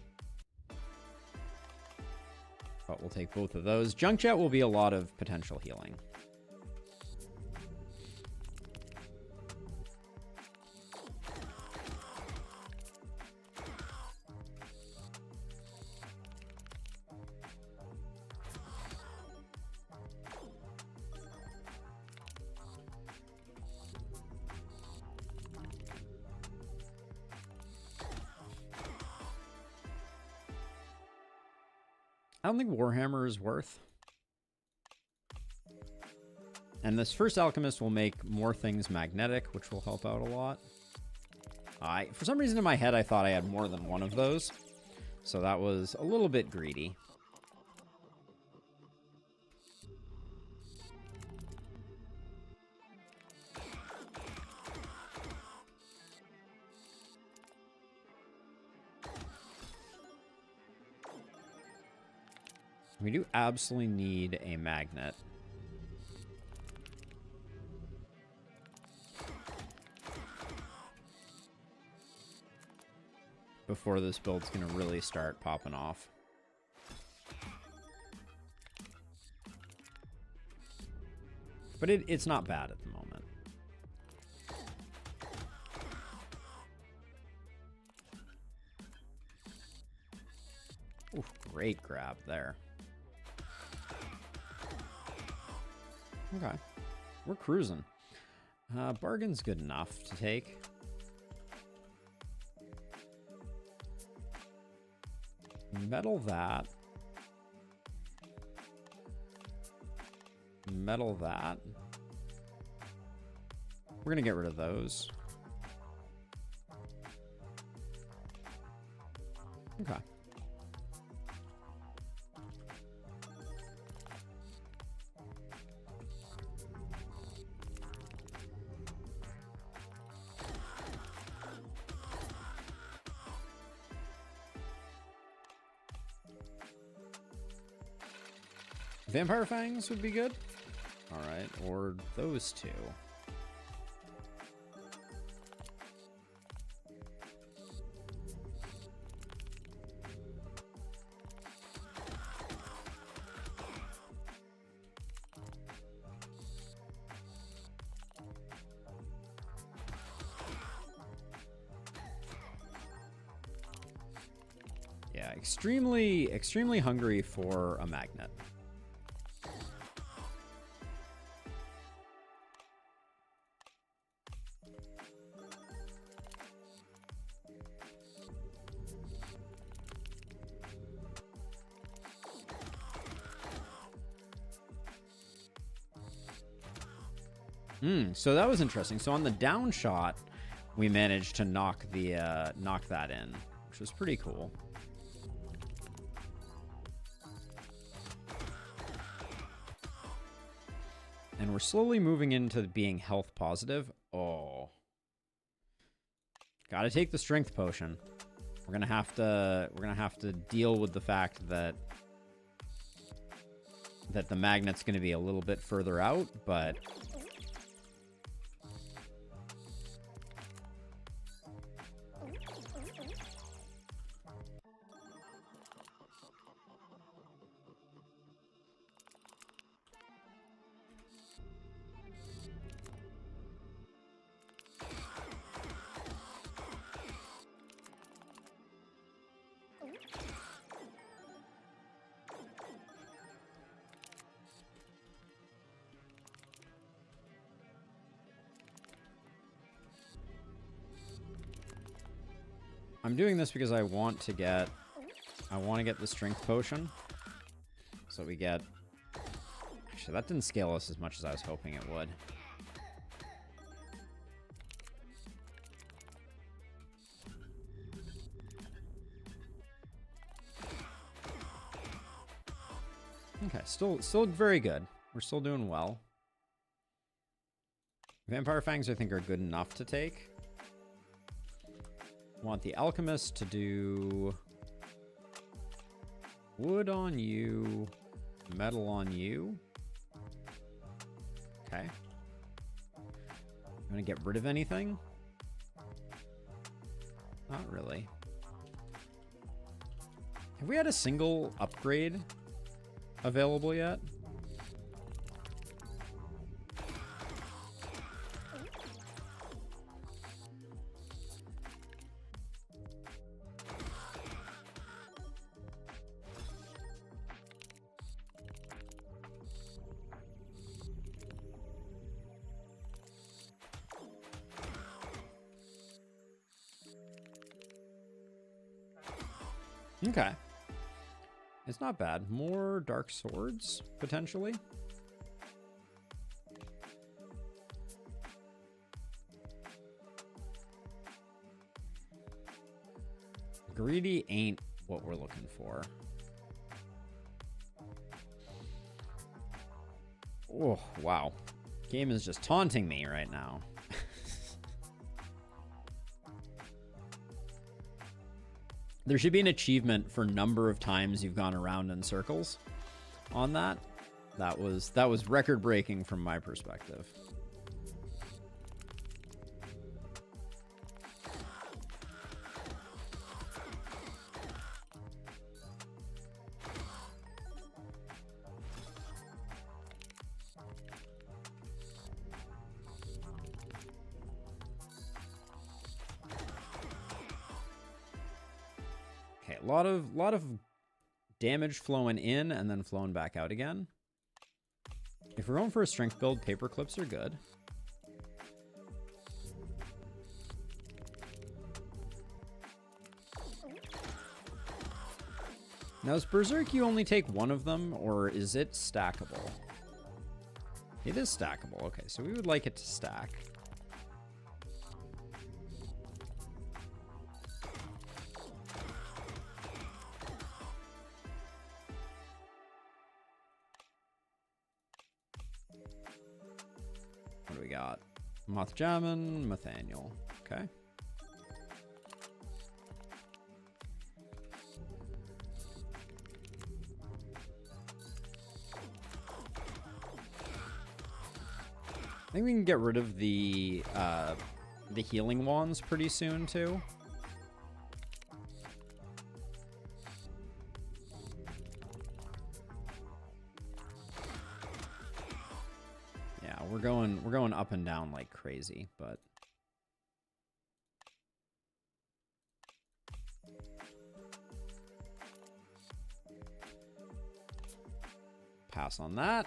But we'll take both of those. Junk Jet will be a lot of potential healing. I don't think Warhammer is worth. And this first alchemist will make more things magnetic, which will help out a lot. For some reason in my head, I thought I had more than one of those. So that was a little bit greedy. We do absolutely need a magnet. Before this build's gonna really start popping off. But it's not bad at the moment. Oof, great grab there. Okay, we're cruising. Bargain's good enough to take. Metal that. Metal that. We're gonna get rid of those. Okay. Vampire Fangs would be good. All right, or those two. Yeah, extremely hungry for a magnet. So that was interesting. So on the down shot, we managed to knock that in, which was pretty cool. And we're slowly moving into being health positive. Oh. Gotta take the strength potion. We're gonna have to deal with the fact that the magnet's gonna be a little bit further out, but I'm doing this because I want to get the strength potion. So we get... Actually, that didn't scale us as much as I was hoping it would. Okay, still very good. We're still doing well. Vampire Fangs, I think, are good enough to take. Want the alchemist to do wood on you, metal on you. Okay. I'm gonna get rid of anything? Not really. Have we had a single upgrade available yet? Okay. It's not bad. More dark swords, potentially. greedy ain't what we're looking for. Oh, wow. Game is just taunting me right now. There should be an achievement for number of times you've gone around in circles on that. That was record breaking from my perspective. Okay, a lot of damage flowing in and then flowing back out again. If we're going for a strength build, paper clips are good. Now, is Berserk you only take one of them, or is it stackable? It is stackable. Okay, so we would like it to stack. What do we got? Mothjamin, Nathaniel. Okay. I think we can get rid of the healing wands pretty soon too. Yeah, we're going up and down like crazy, but pass on that.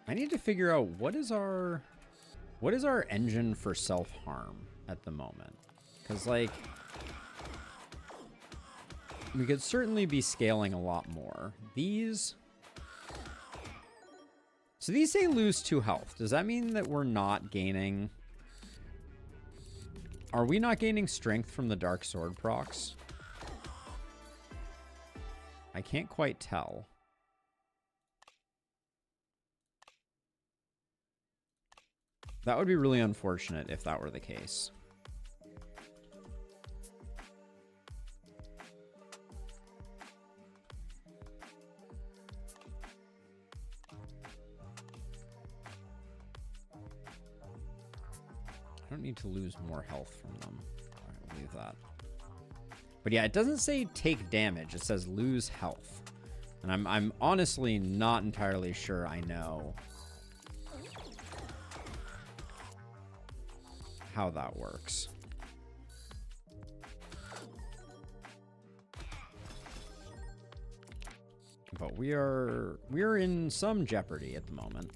I need to figure out what is our engine for self-harm at the moment. Because, like, we could certainly be scaling a lot more. These... So these say lose 2 health. Does that mean that we're not gaining... Are we not gaining strength from the Dark Sword procs? I can't quite tell. That would be really unfortunate if that were the case. I don't need to lose more health from them. All right, we'll leave that. But yeah, it doesn't say take damage. It says lose health. And I'm honestly not entirely sure I know how that works. But we are in some jeopardy at the moment.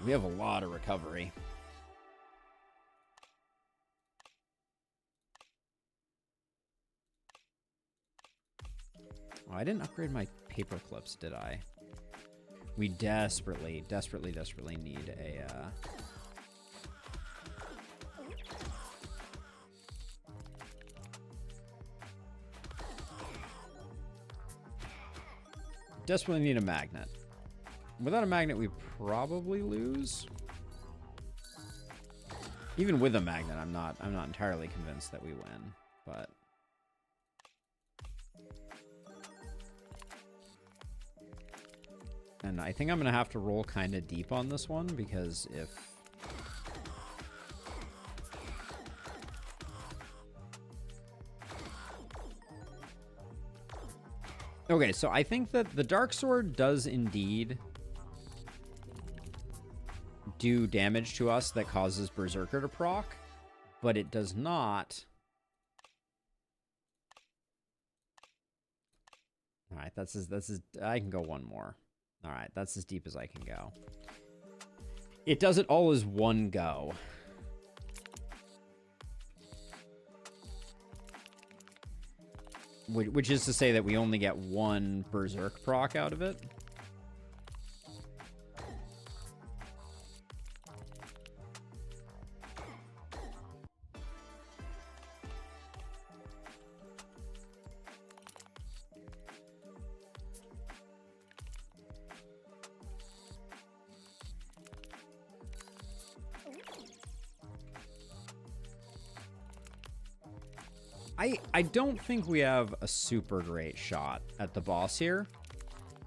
We have a lot of recovery. Oh, I didn't upgrade my paper clips, did I? We desperately need a... Desperately need a magnet. Without a magnet, we probably lose. Even with a magnet, I'm not entirely convinced that we win, but... And I think I'm going to have to roll kind of deep on this one, because if... Okay, so I think that the Dark Sword does indeed do damage to us that causes Berserker to proc, but it does not. All right, that's as I can go one more. All right, that's as deep as I can go. It does it all as one go. Which is to say that we only get one Berserk proc out of it. I don't think we have a super great shot at the boss here,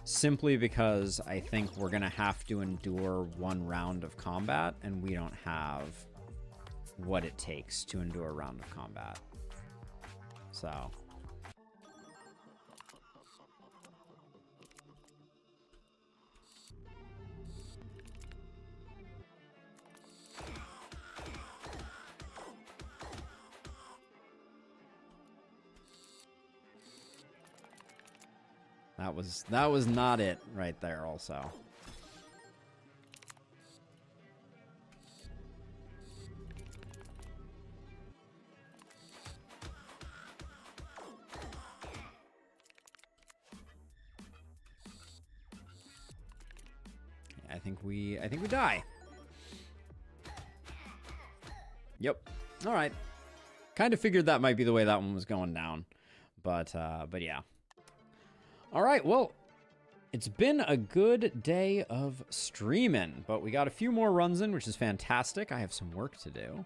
simply because I think we're going to have to endure one round of combat, and we don't have what it takes to endure a round of combat. So... That was not it right there also. I think we die. Yep. All right. Kind of figured that might be the way that one was going down. But yeah. All right, well, it's been a good day of streaming, but we got a few more runs in, which is fantastic. I have some work to do.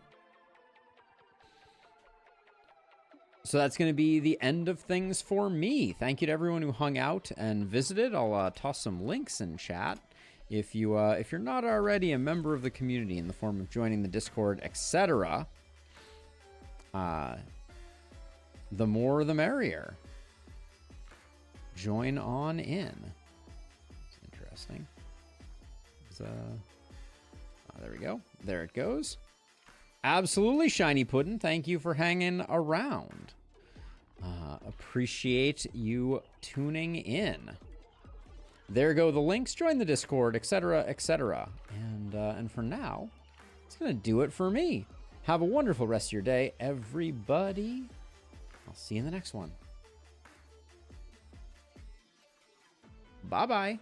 So that's going to be the end of things for me. Thank you to everyone who hung out and visited. I'll toss some links in chat. If you're not already a member of the community in the form of joining the Discord, etc., the more the merrier. Join on in. It's interesting. Oh, there we go. There it goes. Absolutely, Shiny Puddin'. Thank you for hanging around. Appreciate you tuning in. There go the links. Join the Discord, etc., etc. And for now, it's gonna do it for me. Have a wonderful rest of your day, everybody. I'll see you in the next one. Bye-bye.